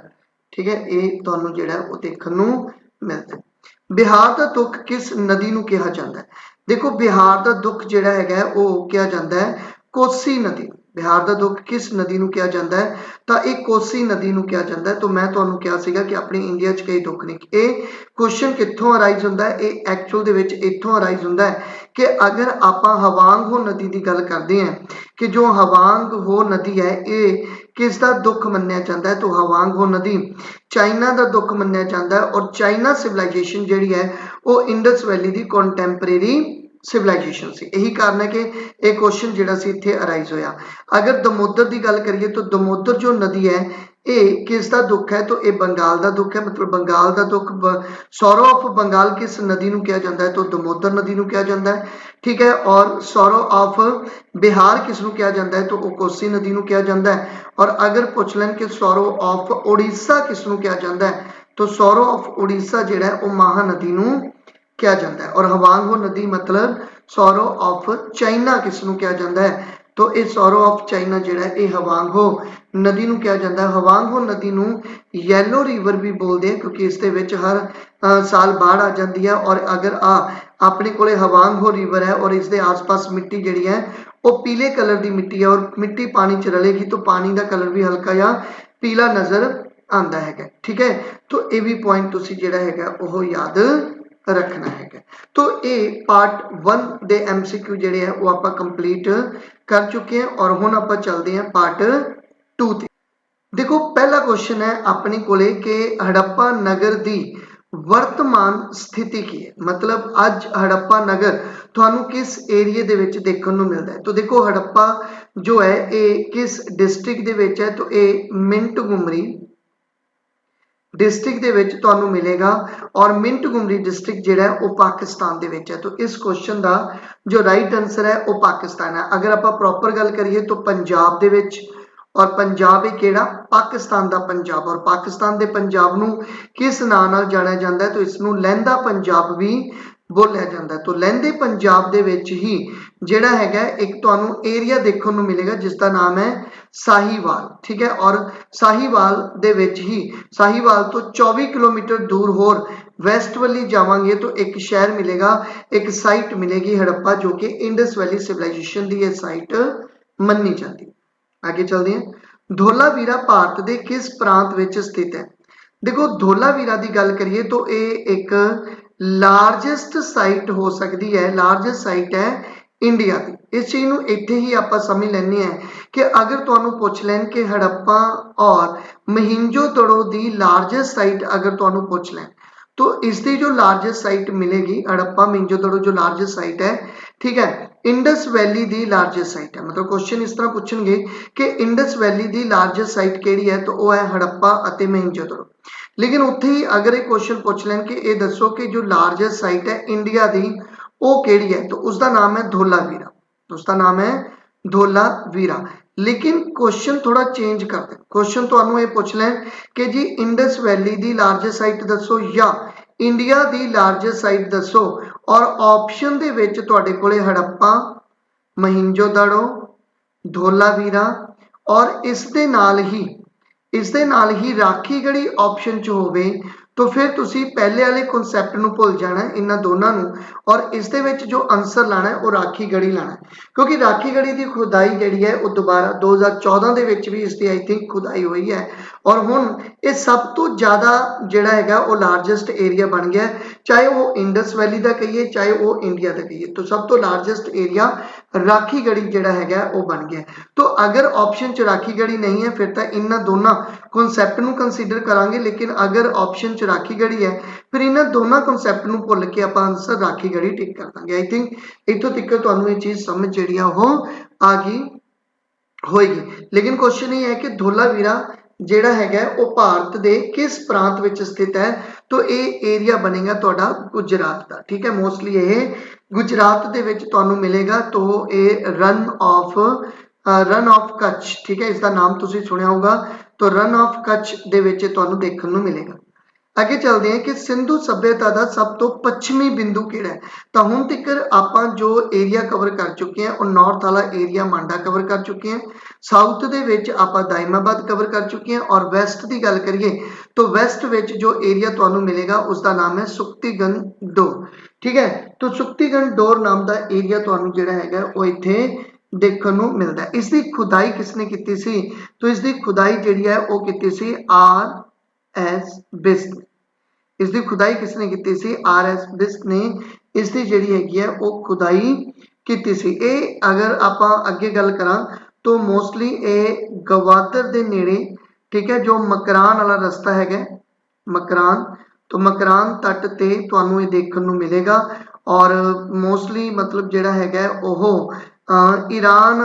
ठीक है, ये तुहानू जिहड़ा वो देखने नू मिलता है। बिहार का दुख किस नदी नू कहा जाता है? देखो बिहार का दुख जिहड़ा हैगा वो कहा जाता है कोसी नदी। बिहार का दुख किस नदी नू कहा जाता है? तो ये कोसी नदी नू कहा जाता है। तो मैं तुहानू कहा सीगा कि अपनी इंडिया च कई दुख नहीं। ये क्वेश्चन कित्थों अराइज होंदा है? ये एक्चुअल दे विच इत्थों अराइज होंदा है कि अगर आप हवांग हो नदी की गल करते हैं कि जो हवांग हो नदी है ये किसका दुख मन्निया जाता है? तो हवांग हो नदी चाइना का दुख मन्निया जाता है और चाइना सिविलाइजेशन जिहड़ी है वो इंडस वैली की कॉन्टैंपरेरी सिविलाइजेशन सी। यही कारण है कि एक क्वेश्चन जिहड़ा सी इत्थे अराइज होया। अगर दमोदर की गल करिए तो दमोदर जो नदी है ये किसका दुख है? तो ये बंगाल का दुख है। मतलब बंगाल का दुख सौरो ऑफ बंगाल किस नदी नू कहा जाता है? तो दमोदर नदी नू कहा जाता है। ठीक है, और सौरो ऑफ बिहार किसनू कहा जाता है? तो वो कोसी नदी नू कहा जाता है। और अगर पूछ लें कि सौरो ऑफ उड़ीसा किसनू कहा जाता है? तो सौरो ऑफ उड़ीसा जिहड़ा है वो महानदी नू कहा जाता है। और हवांग हो नदी मतलब सौरो ऑफ चाइना किसनू कहा जाता है? तो ये सौरो ऑफ चाइना जिहड़ा है ये हवांग हो नदी नू कहा जाता है। हवांग हो नदी नू येलो रिवर भी बोलते हैं क्योंकि इस दे विच हर साल बाढ़ आ जाती है। और अगर अपने कोले हवांग हो रिवर है और इसके आस पास मिट्टी जिहड़ी है वो पीले कलर की मिट्टी है और मिट्टी पानी च रलेगी तो पानी का कलर भी हल्का या पीला नज़र आता है। ठीक है, तो ये भी पॉइंट तुसी जिहड़ा हैगा वो याद रखना है। तो ये पार्ट 1 दे MCQ जिहड़े है वो आप कंप्लीट कर चुके हैं और हुण आप चलते हैं पार्ट 2 ते। देखो पहला क्वेश्चन है अपने कोले कि हड़प्पा नगर की वर्तमान स्थिति की है। मतलब अज हड़प्पा नगर तुहानू किस एरिए दे विच देखने नू मिलता है? तो देखो हड़प्पा जो है ये किस डिस्ट्रिक्ट दे विच है? तो ये मिंटगुमरी डिस्ट्रिक्ट दे विच तुहानू मिलेगा और मिंटगुमरी डिस्ट्रिक्ट जिहड़ा है वो पाकिस्तान दे विच है। तो इस क्वेश्चन का जो राइट आंसर है वो पाकिस्तान है। अगर आप प्रॉपर गल करिए तो पंजाब दे विच और पंजाब एक केड़ा पाकिस्तान का पंजाब और पाकिस्तान के पंजाब नू किस नाम नाल जानिया जाता है? तो इसनू लहंदा पंजाब भी बोलिया जाता है। तो लहंदे पंजाब दे विच ही जिहड़ा हैगा एक तुहानू एरिया देखने नू मिलेगा जिसका नाम है साहिवाल। ठीक है, और साहिवाल दे विच ही साहिवाल तो 24 किलोमीटर दूर होर वैस्ट वाली जावांगे तो एक शहर मिलेगा, एक साइट मिलेगी हड़प्पा जो कि इंडस वैली सिविलाइजेशन की यह साइट मन्नी जाती है। आगे चलते हैं। धोलावीरा भारत के किस प्रांत विच स्थित है? देखो धोलावीरा की गल करिए तो ये एक लार्जेस्ट साइट हो सकती है, लार्जेस्ट साइट है इंडिया की। इस चीज़ को इत्थे ही आप समझ लेने हैं कि अगर तुहानू पुछ लैन कि हड़प्पा और मोहिंजोदड़ो की लार्जेस्ट साइट अगर तुहानू पुछ लैन तो इसकी जो लार्जेस्ट साइट मिलेगी हड़प्पा मोहिंजोदड़ो जो लार्जेस्ट साइट है, ठीक है, इंडस वैली की लार्जेस्ट साइट है। मतलब क्वेश्चन इस तरह पूछेंगे कि इंडस वैली की लार्जेस्ट साइट केड़ी है? तो वह है हड़प्पा और मोहिंजोदड़ो। लेकिन उत्थे ही अगर एक क्वेश्चन पूछ लैन कि ये दसो कि जो लार्जेस्ट साइट है इंडिया की वो केड़ी है? तो उसका नाम है धोलावीरा। उसका नाम है धोलावीरा। लेकिन क्वेश्चन थोड़ा चेंज कर दे। क्वेश्चन तुहानू ये पूछ लैन कि जी इंडस वैली की लार्जेस्ट साइट दसो या इंडिया दी लार्जेस्ट साइट दसो और ऑप्शन दे विच तुहाडे कोले हड़प्पा, मोहिंजोदड़ो, धोलावीरा और इस दे नाल ही राखीगढ़ी ऑप्शन च होवे तो फिर तुसी पहले वाले कॉन्सैप्ट नूं भुल जाना है इन्हां दोनों नूं और इस दे विच जो आंसर लाना है वो राखीगढ़ी लाना है क्योंकि राखीगढ़ी की खुदाई जिहड़ी है वो दोबारा 2014 दे विच भी इसकी आई थिंक खुदाई हुई है और हुण ये सब तो ज़्यादा जिहड़ा हैगा वो लार्जेस्ट एरिया बन गया चाहे वो इंडस वैली का कहिए चाहे वो इंडिया का कहिए तो सब तो लार्जेस्ट एरिया राखीगढ़ी जिहड़ा हैगा वो बन गया तो अगर ऑप्शन च राखीगढ़ी नहीं है फिर तो इन्हां दोनों कॉन्सैप्ट नूं कंसीडर करांगे लेकिन अगर ऑप्शन च राखीगढ़ी है फिर इन्हां दोनों कॉन्सैप्ट नूं भुल के आपां आंसर राखीगढ़ी टिक कर देंगे आई थिंक इत्थों तक तुहानूं ये चीज़ समझ जिहड़ी आ ओह आ गई होएगी लेकिन क्वेश्चन ये है कि धोलावीरा जिहड़ा हैगा वो भारत के किस प्रांत विच स्थित है तो ये एरिया बनेगा तुहाडा गुजरात का ठीक है मोस्टली ये गुजरात दे विच तुहानूं मिलेगा तो ये रन ऑफ कच्छ ठीक है इसका नाम तुसीं सुनिया होगा तो रन ऑफ कच्छ दे विच तुहानूं देखण नूं मिलेगा अगे चलते हैं कि सिंधु सभ्यता का सब तो पश्चिमी बिंदु किहड़ा है तो हुण तक आपां जो एरिया कवर कर चुके हैं और नॉर्थ वाला एरिया मांडा कवर कर चुके हैं साउथ दे विच आपां दाइमाबाद कवर कर चुके हैं और वैस्ट की गल करिए तो वैस्ट विच जो एरिया तुहानूं मिलेगा उसका नाम है सुक्तिगन डोर ठीक है तो सुक्तिगन डोर नाम का एरिया तुहानूं जिहड़ा हैगा वो इत्थे देखण नूं मिलदा है इसकी खुदाई किसने की सी तो इसकी खुदाई जिहड़ी है वो की सी RS बिस्ट इसकी खुदाई किसने की सी RS बिस्ट ने इसकी जिहड़ी हैगी है वो खुदाई की सी ये अगर आपां अगे गल करां तो मोस्टली ये गवादर दे नेड़े ठीक है जो मकरान वाला रस्ता है मकरान तो मकरान तट ते तुहानूं ये देखण नूं मिलेगा और मोस्टली मतलब जिहड़ा हैगा ओह ईरान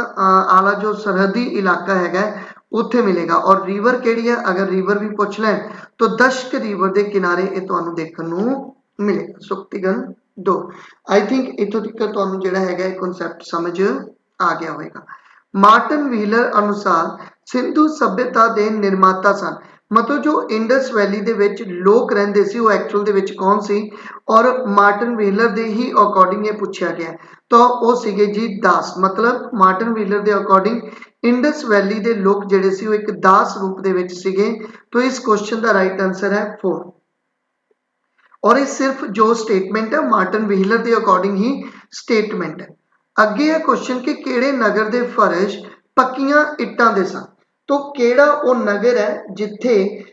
आला जो सरहदी इलाका हैगा उत्थे मिलेगा और रिवर केड़ी है अगर रिवर भी पुछ लैन तो दशक रिवर के किनारे ये तुहानूं देखण नूं मिलेगा सुक्तिगन डोर आई थिंक इत्थों तक तुहानूं जिहड़ा हैगा कॉन्सैप्ट समझ आ गया होगा मार्टिन व्हीलर अनुसार सिंधु सभ्यता के निर्माता सन मतलब जो इंडस वैली दे विच लोग रहिंदे सी वो एक्चुअल दे विच कौन सी और मार्टिन व्हीलर दे ही अकॉर्डिंग ये पूछा गया तो वो सीगे जी दास मतलब मार्टिन व्हीलर के अकॉर्डिंग इंडस वैली के लोग जिहड़े सी वो एक दास रूप दे विच सीगे तो इस क्वेश्चन का राइट आंसर है 4 और ये सिर्फ जो स्टेटमेंट है मार्टिन व्हीलर के अकॉर्डिंग ही स्टेटमेंट है अगे है क्वेश्चन कि किहड़े नगर के फर्श पक्कियां इट्टां दे सन तो केड़ा वो नगर है जिथे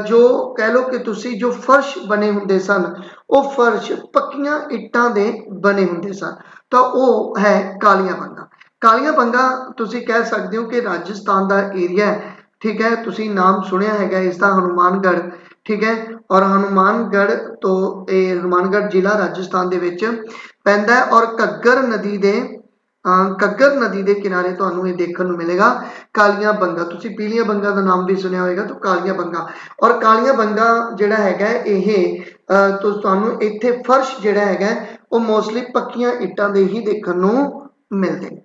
जो कह लो कि तुसी जो फर्श बने हुंदे सन वो फर्श पक्कियां इट्टां दे बने हुंदे सन तो वो है कालियां बंगा कालियां बंगा तुसी कह सकते हो कि राजस्थान का एरिया है ठीक है तुसी नाम सुनिया हैगा इसका हनुमानगढ़ ठीक है और हनुमानगढ़ तो ये हनुमानगढ़ जिला राजस्थान दे विच पैंदा है और घग्गर नदी के किनारे तुहानूं ये देखण नूं मिलेगा कालियां बंगा तुसी पीलियां बंगा का नाम भी सुनिया होगा तो कालियां बंगा और कालियां बंगा जिहड़ा हैगा ये तो तुहानूं इत्थे फर्श जिहड़ा हैगा वो मोस्टली पक्कियां इट्टां दे ही देखण नूं मिलदे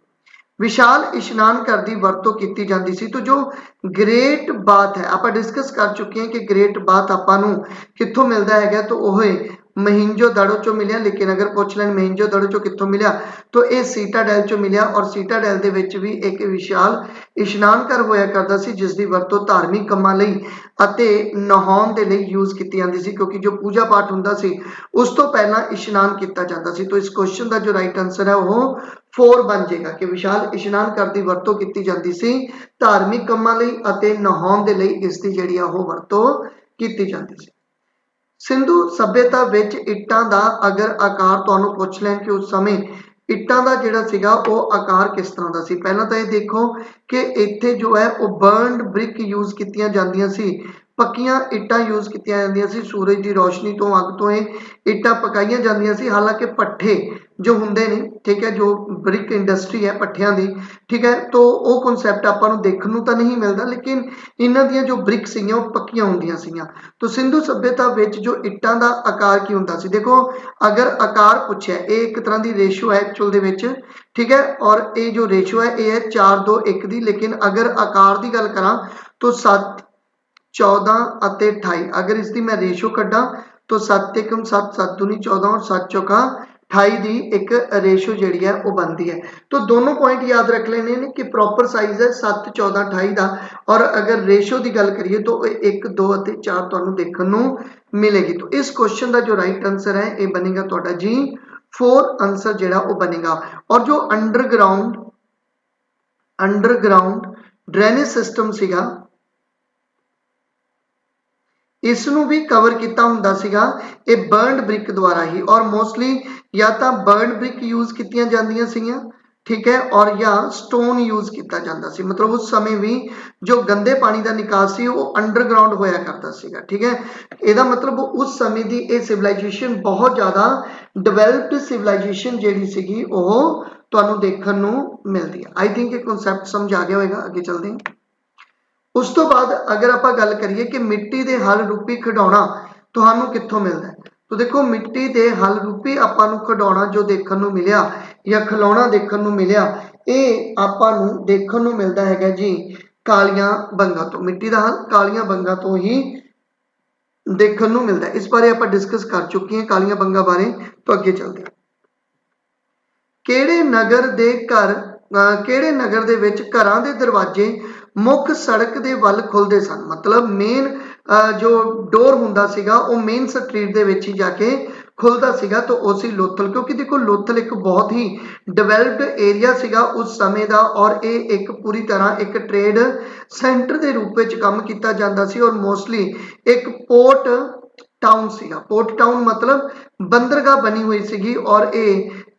विशाल इशनान घर की वरतों की जाती सी तो जो ग्रेट बाथ है आप डिस्कस कर चुके हैं कि ग्रेट बाथ आपां कित्थों मिलता है तो वह महिंजो दड़ो चो मिलिया लेकिन अगर पूछ लैन महिंजो दड़ो चो कित्थों मिलिया तो यह सीटाडेल चो मिलिया और सीटाडेल दे विच भी एक विशाल इशनान घर होया करता सी जिसकी वरतों धार्मिक कामां लई अते नहाउण दे लई यूज़ की जाती सी क्योंकि जो पूजा पाठ हुंदा सी उस तो पहला इशनान किया जाता सी तो इस क्वेश्चन का जो राइट आंसर है वह 4 बन जाएगा कि विशाल इशनान घर की वरतों की जाती सी धार्मिक कामां लई अते नहाउण दे लई इसकी जिहड़ी आ ओह वरतों की जाती सी सिंधु सभ्यता विच इट्टां दा अगर आकार तुहानूं पुछ लैन कि उस समय इट्टां दा जिहड़ा सीगा ओह आकार किस तरह दा सी पहलां तां ये देखो कि इत्थे जो है वो बर्नड ब्रिक यूज़ कीतियां जांदियां सी पक्कियां इट्टां यूज़ कीतियां जांदियां सी सूरज की रोशनी तो अग तो इट्टां पकाईयां जांदियां सी हालांकि पट्ठे जो हुंदे ने ठीक है जो ब्रिक इंडस्ट्री है पट्ठियां दी ठीक है तो वो कॉन्सैप्ट आपां नूं देखण नूं तां नहीं मिलदा लेकिन इन्हां दियां जो ब्रिक सीगियां वो पक्कियां हुंदियां सीगियां तो सिंधु सभ्यता विच जो इट्टां दा आकार की हुंदा सी देखो अगर आकार पूछिਆ ये एक तरह की रेशो है एक्चुअल दे विच ठीक है और ये जो रेशो है ये है 4:2:1 की लेकिन अगर आकार की गल करां तो 7 14 अते 28 अगर इसकी मैं रेशो कड्डां तो 7 एकम 7, 7 दूनी 14 और 7 चौका 28 की एक रेशो जी है वो बनती है। तो दोनों पॉइंट याद रख लेने ने कि प्रॉपर साइज है 7, 14, 28 का, और अगर रेशो की गल करिए तो 1, 2 और 4 तुहानू देखने को मिलेगी। तो इस क्वेश्चन का जो राइट आंसर है ये बनेगा तुहाडा जी 4 आंसर जिहड़ा वो बनेगा। और जो अंडरग्राउंड ड्रेनेज सिस्टम सीगा इसनू भी कवर किया हुंदा सीगा ये बर्नड ब्रिक द्वारा ही, और मोस्टली या तो बर्नड ब्रिक यूज की जांदियां सीगियां, ठीक है, और या स्टोन यूज किया जाता सी। मतलब उस समय भी जो गंदे पानी का निकास सी वो अंडरग्राउंड होया करता सीगा, ठीक है। ਇਹਦਾ मतलब उस समय की ये सिविलाइजेशन बहुत ज़्यादा डिवेलप्ड सिविलाइजेशन जिहड़ी सीगी वो तुहानू देखने को मिलती है। आई थिंक ये कॉन्सैप्ट समझ आ गया होगा। अगे चलते हैं। उस तो बाद अगर आप गल करिए कि मिट्टी के हल रूपी खिडौना तुहानू कित्थों मिलता है, तो देखो मिट्टी के हल रूपी आपां नू खिडौना जो देखने को मिलिया या खिलौना देखने को मिलिया ये आपां नू देखने को मिलता है जी कालियां बंगा तो। मिट्टी का हल कालियां बंगा तो ही देखने को मिलता है। इस बारे आप डिस्कस कर चुके हैं कालियां बंगा बारे। तो अगे चलते हैं। ਕਿਹੜੇ ਨਗਰ ਦੇ ਘਰ ਕਿਹੜੇ ਨਗਰ ਦੇ ਵਿੱਚ ਘਰਾਂ ਦੇ ਦਰਵਾਜ਼ੇ ਮੁੱਖ ਸੜਕ ਦੇ ਵੱਲ ਖੁੱਲਦੇ ਸਨ। मतलब मेन जो डोर हुंदा सीगा वो मेन स्ट्रीट ਦੇ ਵਿੱਚ ਹੀ ਜਾ ਕੇ खुलता सीगा। तो वो सी लोथल, क्योंकि देखो लोथल एक बहुत ही डिवेलप्ड एरिया सीगा उस समय का, और ये एक पूरी तरह एक ट्रेड सेंटर के रूप में काम किया जाता सी, और मोस्टली एक पोर्ट टाउन सीगा। पोर्ट टाउन मतलब बंदरगाह बनी हुई सीगी, और ये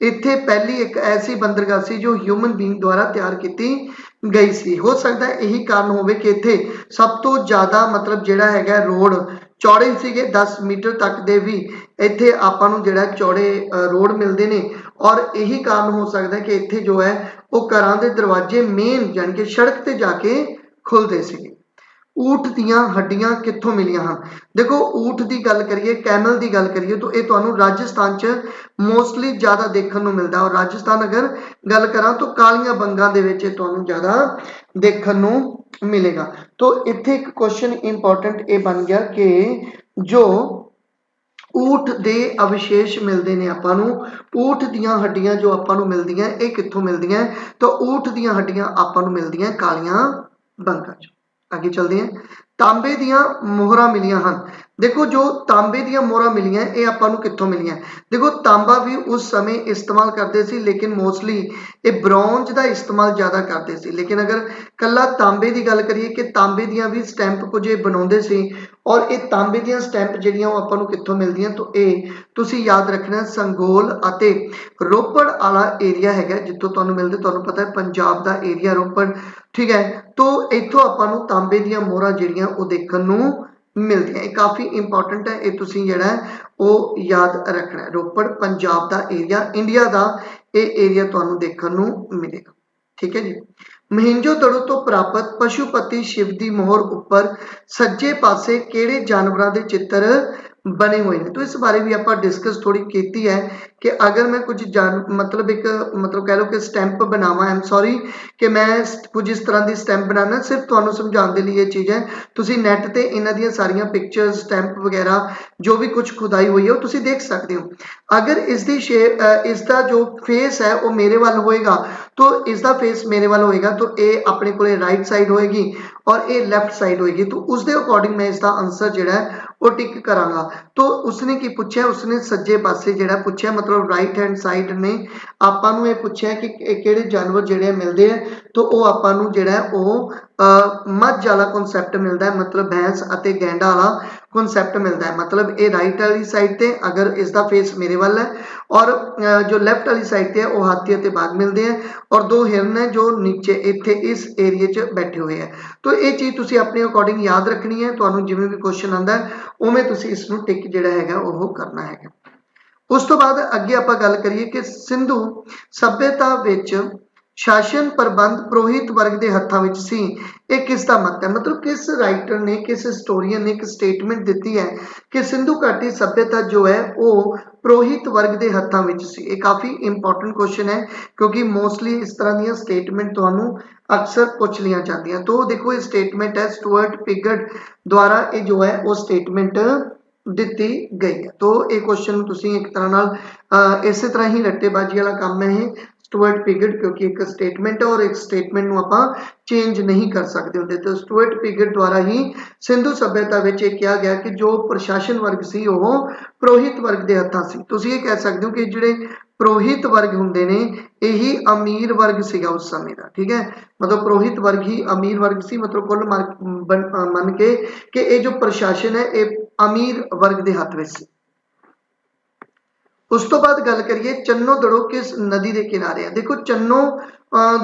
इत्थे पहली एक ऐसी बंदरगाह सी जो ह्यूमन बीइंग द्वारा तैयार की गई सी। हो सकता है यही कारण होवे कि इत्थे सब तो ज़्यादा मतलब जिहड़ा हैगा रोड चौड़े सीगे 10 मीटर तक दे भी इत्थे आपां नूं जिहड़ा चौड़े रोड मिलते हैं, और यही कारण हो सकता है कि इत्थे जो है वो घरां दे दरवाजे मेन यानी कि सड़क ते जाके खुलते सीगे। ऊठ दियां हड्डियां कित्थों मिलियां हैं। देखो ऊठ की गल करिए कैमल की गल करिए तो ये तुहानू राजस्थान च मोस्टली ज़्यादा देखने को मिलता है, और राजस्थान अगर गल करा तो कालियां बंगा दे विच तुहानू ज़्यादा देखने को मिलेगा। तो इत्थे एक क्वेश्चन इंपॉर्टेंट ये बन गया कि जो ऊठ के अवशेष मिलते हैं आपां नू, ऊठ दियां हड्डियां जो आपां नू मिलदियां ये कित्थों मिलदियां, तो ऊठ दियां हड्डियां आपां नू मिलदियां कालियां बंगा च। आगे चलते हैं। तांबे दियां मोहरां मिलियां हैं। देखो जो तांबे दियां मोहरां मिलियां ये आपां नू कित्थों मिलियां। देखो तांबा भी उस समय इस्तेमाल करते सी, लेकिन मोस्टली ये ब्रॉन्ज का इस्तेमाल ज़्यादा करते सी। लेकिन अगर कला तांबे की गल करिए कि तांबे दियां भी स्टैंप कुछ बनाते सी, और ये तांबे दियां स्टैंप जिहड़ियां वो आपां नू कित्थों मिलदियां, तो ये तुसीं याद रखना संगोल अते रोपड़ वाला एरिया हैगा जित्थों तुहानू मिलदे। तुहानू पता है पंजाब का एरिया रोपड़, ठीक है। तो इत्थों आपां नू तांबे दियां मोहरां जिहड़ियां वो देखने नू मिलदियां। ये काफ़ी इंपॉर्टेंट है, ये तुसीं जिहड़ा है वो याद रखना है। रोपड़ पंजाब का एरिया, इंडिया का ये एरिया तुहानू देखने नू मिलेगा, ठीक है जी। महेंजोदड़ो तो प्राप्त पशुपति शिव की मोहर उपर सज्जे पासे किहड़े जानवरों के चित्र बने हुए हैं। तो इस बारे भी आप डिस्कस थोड़ी की है कि अगर मैं कुछ मतलब एक मतलब कह लो कि स्टैंप बनावा, आई एम सॉरी कि मैं कुछ इस तरह की स्टैंप बनाना सिर्फ तुहानू समझाने के लिए ये चीज़ है। तुसीं नैट ते इन्हां दियां सारियां पिक्चर्स स्टैंप वगैरह जो भी कुछ खुदाई हुई है वो तुसीं देख सकते हो। अगर इसकी शेप इसका जो फेस है वो मेरे वाल होएगा, तो इसका फेस मेरे वाल होएगा, तो ये अपने को राइट साइड होएगी और ये लैफ्ट साइड होएगी। तो उसके अकॉर्डिंग मैं इसका आंसर जिहड़ा है वो टिक करांगा। तो उसने की पूछा, उसने सज्जे पासे जिहड़ा पूछा मतलब राइट हैंड साइड ने आपां नूं ये पूछा कि किहड़े जानवर जिहड़े मिलदे हैं, तो वो आपां नूं जिहड़ा है वो मझ वाला कॉन्सैप्ट मिलता है, मतलब भैंस अते गैंडा वाला कॉन्सैप्ट मिलता है। मतलब ये राइट वाली साइड ते अगर इसका फेस मेरे वाल है, और जो लैफ्ट वाली साइड ते है वो हाथी अते बाघ मिलते हैं, और दो हिरन है जो नीचे इत्थे इस एरिए च बैठे हुए हैं। तो ये चीज़ तुसीं अपने अकॉर्डिंग याद रखनी है। तुहानू जिवें भी क्वेश्चन आंदा है उवें तुसीं इसनूं टिक जिहड़ा हैगा वो करना है। उस तो बाद अगे आपां गल करिए कि सिंधु सभ्यता विच शासन प्रबंध पुरोहित वर्ग के हत्थों में सी, ये किसका मत है। मतलब किस राइटर ने किस हिस्टोरियन ने एक स्टेटमेंट दी है कि सिंधु घाटी सभ्यता जो है वो पुरोहित वर्ग के हत्थों में सी। ये काफ़ी इंपॉर्टेंट क्वेश्चन है क्योंकि मोस्टली इस तरह दी स्टेटमेंट तुहानू अक्सर पूछ लिया जाती हैं। तो देखो ये स्टेटमेंट है स्टुअर्ट पिगट द्वारा ये जो है वो स्टेटमेंट ਦਿੱਤੀ ਗਈ ਹੈ। तो ये क्वेश्चन ਤੁਸੀਂ एक तरह ਨਾਲ ਇਸੇ ਤਰ੍ਹਾਂ ਹੀ ਰੱਟੇਬਾਜ਼ੀ वाला काम है ये स्टुअर्ट पीरियड, क्योंकि एक स्टेटमेंट है और एक स्टेटमेंट ਨੂੰ ਆਪਾਂ चेंज नहीं कर सकते ਹੁੰਦੇ। तो स्टुअर्ट पीरियड द्वारा ही ਸਿੰਧੂ ਸਭਿਅਤਾ ਵਿੱਚ ਇਹ ਕਿਹਾ ਗਿਆ ਕਿ ਜੋ ਪ੍ਰਸ਼ਾਸਨ ਵਰਗ ਸੀ ਉਹ ਪੁਰੋਹਿਤ ਵਰਗ ਦੇ ਹੱਥਾਂ ਸੀ। ਤੁਸੀਂ ਇਹ ਕਹਿ ਸਕਦੇ ਹੋ ਕਿ ਜਿਹੜੇ ਪੁਰੋਹਿਤ ਵਰਗ ਹੁੰਦੇ ਨੇ ਇਹੀ ਅਮੀਰ ਵਰਗ ਸੀਗਾ ਉਸ ਸਮੇਂ ਦਾ, ਠੀਕ ਹੈ। ਮਤਲਬ ਪੁਰੋਹਿਤ ਵਰਗ ਹੀ ਅਮੀਰ ਵਰਗ ਸੀ। ਮਤਲਬ ਕੁੱਲ ਮੰਨ ਕੇ ਕਿ ਇਹ ਜੋ ਪ੍ਰਸ਼ਾਸਨ ਹੈ ਇਹ ਅਮੀਰ ਵਰਗ ਦੇ ਹੱਥ ਵਿੱਚ ਸੀ। ਉਸ ਤੋਂ ਬਾਅਦ ਗੱਲ ਕਰੀਏ ਚੰਨੋ ਦੜੋ ਕਿਸ ਨਦੀ ਦੇ ਕਿਨਾਰੇ ਹੈ। ਦੇਖੋ ਚੰਨੋ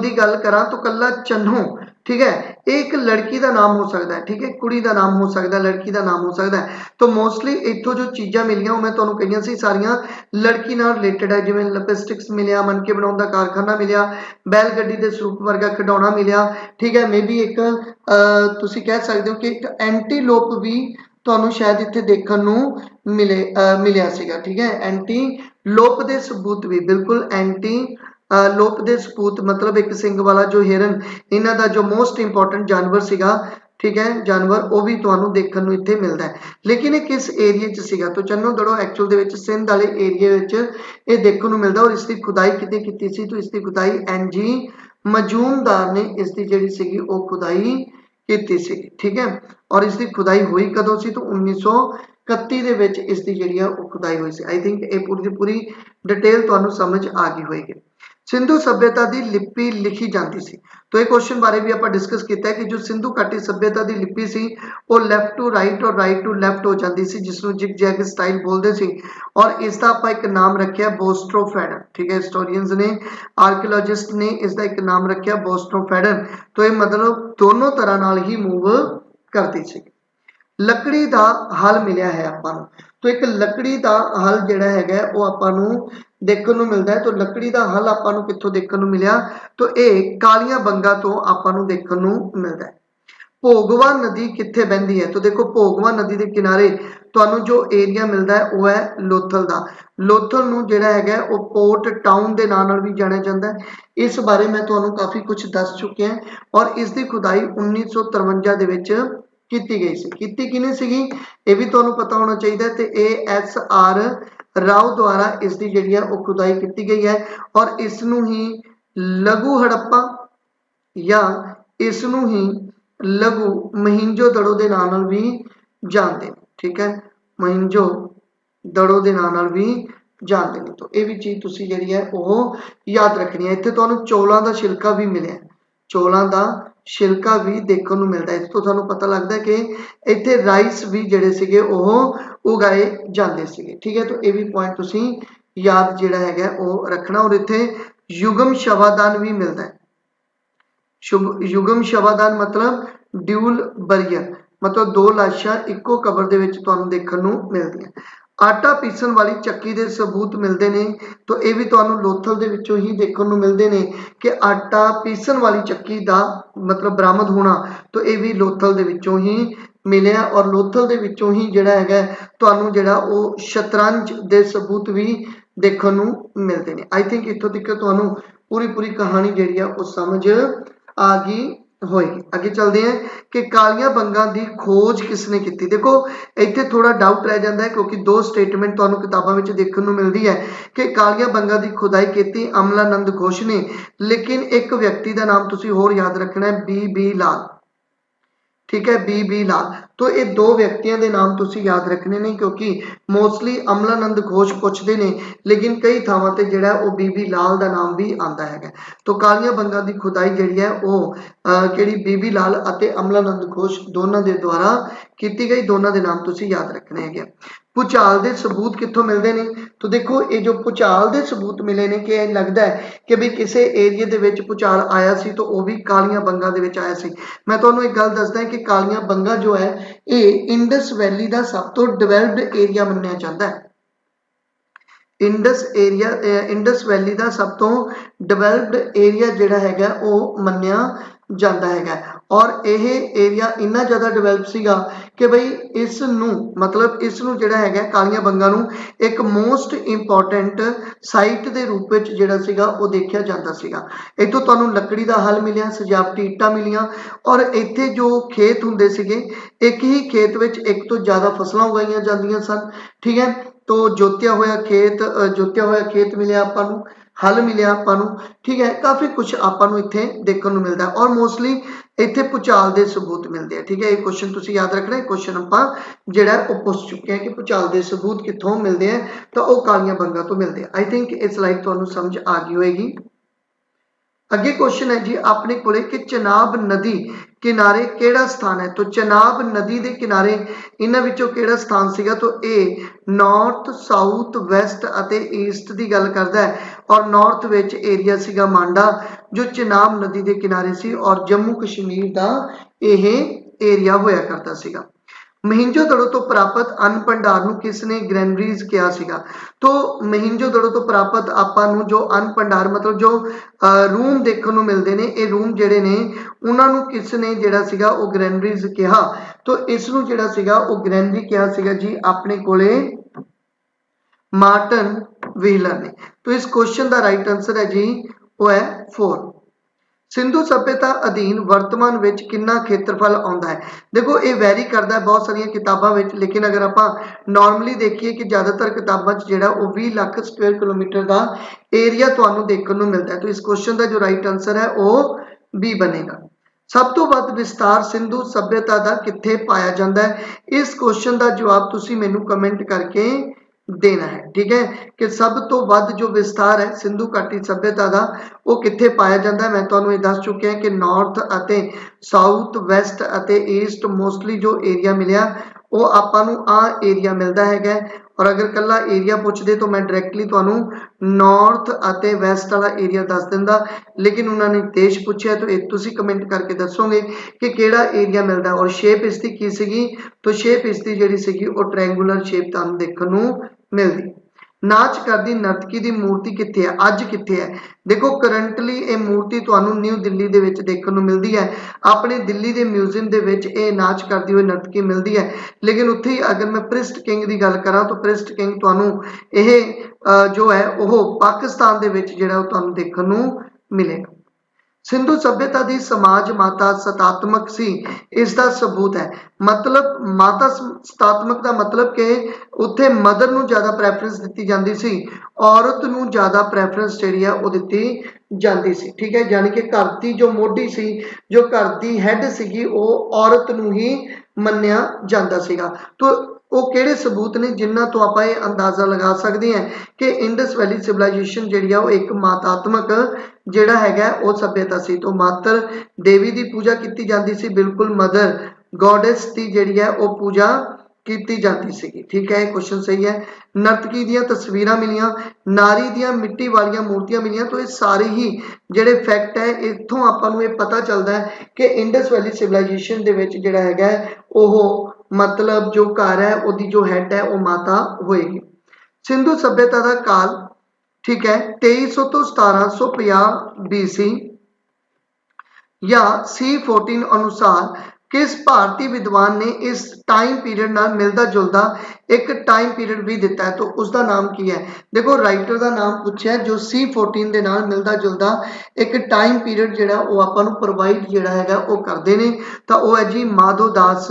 ਦੀ ਗੱਲ ਕਰਾਂ ਤਾਂ ਕੱਲਾ ਚੰਨੋ, ठीक है, ये एक लड़की का नाम हो सकता है, ठीक है, कुड़ी का नाम हो सकता है, लड़की का नाम हो सकता है। तो मोस्टली इतों जो चीज़ां मिलियां मैं तुहानूं कहियां सी सारियां लड़की नाल रिलेटेड है, जिवें लिपस्टिक्स मिलिया, मनके बनाउण दा कारखाना मिलिया, बैल गड्डी दे स्वरूप वर्गा खिडौना मिलिया, ठीक है। मे बी एक तुसीं कह सकदे हो कि एक एंटीलोप भी ਤੁਹਾਨੂੰ ਸ਼ਾਇਦ ਇੱਥੇ ਦੇਖਣ ਨੂੰ ਮਿਲਿਆ ਸੀਗਾ, ठीक है। एंटीलोप ਦੇ सबूत भी बिल्कुल लोप ਦੇ ਸਬੂਤ मतलब एक सिंग वाला जो हिरन इन्हां दा जो मोस्ट इंपॉर्टेंट जानवर सीगा, ठीक है, जानवर वो भी तुहानूं देखण नूं इत्थे मिलदा है। लेकिन ये किस एरिए च सीगा? तो चन्नो दड़ो एक्चुअल दे विच सिंध वाले एरिए विच ये देखण नूं मिलदा और इसकी खुदाई किते कीती सी? तो इसकी खुदाई NG मजूमदार ने इसकी जिहड़ी सीगी वो खुदाई कीती सी, ठीक है। और इसकी खुदाई हुई कदों सी? तो 1931 ਦੇ ਵਿੱਚ ਇਸ ਦੀ ਜਿਹੜੀ ਆ ਉਹ ਖੁਦਾਈ ਹੋਈ ਸੀ। आई थिंक ਇਹ ਪੂਰੀ ਦੀ ਪੂਰੀ डिटेल ਤੁਹਾਨੂੰ समझ आ गई होएगी। सिंधु सभ्यता की लिपि लिखी जाती सी। तो ये क्वेश्चन बारे भी आप डिस्कस किया कि जो सिंधु घाटी सभ्यता की लिपि सी वो लैफ्ट टू राइट और राइट टू लैफ्ट हो जाती सी, जिसनों जिग जैग स्टाइल बोलते सी। और इसका आप एक नाम रखा बोस्ट्रोफेडन, ठीक है। हिस्टोरियंस ने, आर्कियोलॉजिस्ट ने इसका एक नाम रखा बोस्ट्रोफेडन। तो ये मतलब दोनों तरह नाल ही मूव करती सी। लकड़ी का हल मिलिया है आपां नूं। तो एक लकड़ी का हल जिहड़ा हैगा वो आपां नूं देखण नूं मिलदा है। तो लकड़ी का हल आपां नूं कित्थों देखण नूं मिलिया? तो ये कालियां बंगा तो आपां नूं देखण नूं मिलदा है। भोगवा नदी कित्थे बहंदी है? तो देखो भोगवा नदी के किनारे तुहानूं जो एरिया मिलता है वो है लोथल का। लोथल नूं जिहड़ा हैगा वो पोर्ट टाउन के नाम नाल भी जानिया जाता है। इस बारे मैं तुहानूं काफ़ी कुछ दस चुकिया और इसकी खुदाई 1953 दे विच कीती गई सी। कीती किहने सीगी ये भी तुहानूं पता होना चाहिए। तो ASR राव द्वारा इसकी जिहड़ी है वो खुदाई की गई है और इसनूं ही लघु हड़प्पा या इसनूं ही लघु महिंजो दड़ो के नाम नाल भी जानते हैं, ठीक है। महिंजो दड़ो के नाम नाल भी जानते हैं। तो ये भी चीज़ तुसीं जिहड़ी है वो याद रखनी है। इत्थे तुहानूं चौलों का छिलका भी मिलिया, चौलों का छिलका भी देखने को मिलता है। इस तो सानूं पता लगता है कि इत्थे राइस भी जिहड़े सीगे वो उगाए जाते सीगे, ठीक है। तो ये भी पॉइंट तुसीं याद जिहड़ा हैगा वो रखना। और इत्थे युगम शवादान भी मिलता है। युगम शवादान मतलब ड्यूल बरियर, मतलब दो लाशां इक्को कबर दे विच तुहानूं देखण नूं मिलदियां। आटा पीसन वाली चक्की के सबूत मिलते हैं। तो ये भी तुहानूं लोथल दे विचों ही देखण नूं मिलते हैं कि आटा पीसन वाली चक्की का मतलब बरामद होना, तो ये भी लोथल दे विचों ही मिलिया। और लोथल दे विचों ही जिहड़ा हैगा तुहानूं जिहड़ा वो शतरंज के सबूत भी देखण नूं मिलते हैं। आई थिंक इत्थों तक तुहानूं पूरी कहानी जिहड़ी है वो समझ आ गई होएगी। आगे चलते हैं कि कालियां बंगां की खोज किसने की? देखो इत्थे थोड़ा डाउट रह जाता है क्योंकि दो स्टेटमेंट तुहानूं किताबां विच देखण नूं मिलदी है कि कालियां बंगां की खुदाई की अमलानंद घोष ने, लेकिन एक व्यक्ति का नाम तुसीं होर याद रखना है, BB लाल, ठीक है, BB लाल। तो ये दो व्यक्तियों के नाम तुसीं याद रखने ने क्योंकि मोस्टली अमलानंद घोष पूछते हैं, लेकिन कई थावां ते जिहड़ा वो BB लाल का नाम भी आता है। तो कालियां बंगां की खुदाई जिहड़ी है वो किहड़ी BB लाल अते अमलानंद घोष दोनों के द्वारा की गई। दोनों के नाम तुसीं याद रखने हैं। भूचाल के सबूत कित्थों मिलते हैं? तो देखो ये जो भूचाल के सबूत मिले ने कि लगता है कि भी किसी एरिए के विच भूचाल आया सी तो वह भी कालियां बंगां दे विच आया सी। मैं तुहानूं एक गल दसदा कि कालियां बंगा जो है ये इंडस वैली का सब तो डिवेलप्ड एरिया मन्निया जाता है। इंडस वैली का सब तो डिवेलप्ड एरिया जिहड़ा हैगा वो मन्निया जाता है। और यह एरिया इन्ना ज़्यादा डिवेलप सीगा कि बई इस नूं मतलब इस नूं जिहड़ा हैगा कालियां बंगां नूं एक मोस्ट इंपॉर्टेंट साइट के रूप में जिहड़ा सीगा वो देखा जाता सीगा। इत्थों तुहानूं लकड़ी का हल मिलिया, सजावटी ईटां मिलियां और इत्थे जो खेत हुंदे सीगे एक ही खेत विच एक तो ज़्यादा फसलां उगाईयां जांदियां सन, ठीक है। तो जोतिया होया खेत मिलिया आपां नूं, हल मिलिया आपां नूं, ठीक है। काफ़ी कुछ आपां नूं इत्थे देखण नूं मिलदा और मोस्टली इत्थे भूचाल के सबूत मिलते हैं, ठीक है। ये क्वेश्चन तुसीं याद रखना है, क्वेश्चन आपां जिहड़ा वो पुछ चुके हैं कि भूचाल के सबूत कित्थों मिलते हैं, तो वो कालियां बंगां तो मिलते हैं। आई थिंक ये स्लाइड तुहानूं समझ आ गई होएगी। अगे क्वेश्चन है जी अपने कोले कि चनाब नदी किनारे केड़ा स्थान है। तो चनाब नदी के किनारे इन्हां विचों केड़ा स्थान सीगा, तो ए नॉर्थ साउथ वैसट अते ईस्ट की गल करदा है और नॉर्थ विच एरिया सीगा मांडा जो चनाब नदी के किनारे सी और जम्मू कश्मीर का यह एरिया होया करता सीगा। मोहिंजोदड़ो तो प्राप्त अन्न भंडार नूं किसने ग्रैनरीज कहा सीगा। तो मोहिंजोदड़ो तो प्राप्त आपां नूं जो अन्न भंडार मतलब जो रूम देखने नूं मिलते हैं, ये रूम जिहड़े ने उन्हां नूं किसने जिहड़ा सीगा वो ग्रैनरीज कहा। तो इस नूं जिहड़ा सीगा वो ग्रैनरी कहा सीगा जी अपने कोले मार्टन व्हीलर ने। तो इस क्वेश्चन का राइट आंसर है जी वो है 4। सिंधु सभ्यता अधीन वर्तमान विच कितना खेत्रफल आउंदा है। देखो ये वैरी करता है बहुत सारिया किताबों में, लेकिन अगर आप नॉर्मली देखिए कि ज़्यादातर किताबों जिहड़ा वो 20 लाख स्क्वेयर किलोमीटर का एरिया तुहानूं देखने को मिलता है। तो इस क्वेश्चन का जो राइट आंसर है वो बी बनेगा। सब तो वध विस्तार सिंधु सभ्यता का कित्थे पाया जाता है। इस क्वेश्चन का जवाब तुसीं मैनूं कमेंट करके देना है, ठीक है। कि सब तो वध जो विस्तार है सिंधु घाटी सभ्यता का वो कित्थे पाया जाता है। मैं तुहानूं ये दस चुकिया कि नॉर्थ अते साउथ वैसट अते ईस्ट मोस्टली जो एरिया मिलिया वो आपां नूं आ एरिया मिलता है। और अगर कला एरिया पूछते तो मैं डायरैक्टली तुहानूं नॉर्थ अते वैसट वाला एरिया दस दिंदा, लेकिन उन्होंने देश पूछा तो एक तुसीं कमेंट करके दसोगे कि केड़ा एरिया मिलता। और शेप इसकी की सीगी, तो शेप इसकी जिहड़ी सीगी वो ट्रायंगुलर शेप तुहानूं देखण नूं मिलदी। नाच करदी नर्तकी की मूर्ति कित्थे है, अज कित्थे है। देखो करंटली ये मूर्ति तुहानूं न्यू दिल्ली दे विच देखण नूं मिलदी है। अपने दिल्ली के म्यूजियम दे विच ये नाच करती हुई नर्तकी मिलती है। लेकिन उत्थे ही अगर मैं प्रिस्ट किंग की गल करां तो प्रिस्ट किंग तुहानूं यह जो है वह पाकिस्तान दे विच जिहड़ा वो तुहानूं देखण नूं मिलेगा। सिंधु सभ्यता की समाज माता सतात्मक सी, इसका सबूत है। मतलब माता सतात्मक का मतलब कि उत्थे मदर नूं ज़्यादा प्रैफरेंस दी जाती सी, औरत नूं ज़्यादा प्रैफरेंस जिहड़ी है वो दी जाती सी, ठीक है। यानी कि घर की जो मोढी सी, जो घर की हैड सीगी वो औरत नूं ही मन्निया जाता सीगा। तो वो किहड़े सबूत ने जिन्हां तो आपां ये अंदाज़ा लगा सकते हैं कि इंडस वैली सिविलाइजेशन जिहड़ी है वो एक मातात्मक जिहड़ा हैगा वो सभ्यता सी। तो मातर देवी की पूजा की जाती सी, बिल्कुल मदर गॉडेस की जिहड़ी है वो पूजा की जाती सी, ठीक है। क्वेश्चन सही है। नर्तकी दी तस्वीरां मिलियां, नारी दी मिट्टी वाली मूर्तियां मिलियां। तो ये सारे ही जिहड़े फैक्ट है इत्थों आपां नूं ये पता चलता है कि इंडस वैली सिविलाइजेशन दे विच जिहड़ा हैगा ओह मतलब जो घर है उसकी जो हैड है वो माता होएगी। सिंधु सभ्यता का काल, ठीक है, 2300 तो 1750 BC या C14 अनुसार किस भारतीय विद्वान ने इस टाइम पीरियड नाल मिलता जुलता एक टाइम पीरियड भी दिता है। तो उसका नाम की है। देखो राइटर का नाम पूछा जो C14 के नाल मिलता जुलता एक टाइम पीरियड जिहड़ा वो आपां नूं प्रोवाइड जिहड़ा हैगा वो करते हैं। तो वो है जी माधोदास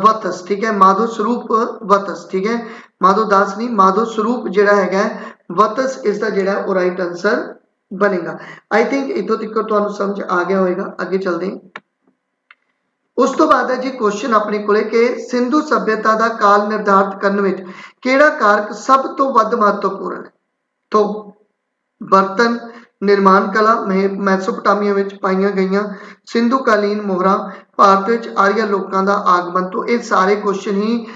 वतस, ठीक है। माधो स्वरूप वतस, ठीक है। माधोदास नहीं, माधो स्वरूप जिहड़ा हैगा वतस इसका जिहड़ा वो राइट आंसर बनेगा। आई थिंक इतों तक तुहानूं समझ आ गया होएगा। अगे चलते हैं। उस तो बाद है जी क्वेश्चन अपने कोले कि सिंधु सभ्यता का काल निर्धारित करने में किहड़ा कारक सब तो वध महत्वपूर्ण है। तो बर्तन निर्माण कला मैसोपोटामिया में पाई गई, सिंधुकालीन मोहरा, ਭਾਰਤ ਵਿੱਚ ਆਰੀਆ ਲੋਕਾਂ ਦਾ ਆਗਮਨ। तो ਇਹ ਸਾਰੇ ਕੁਐਸਚਨ ਹੀ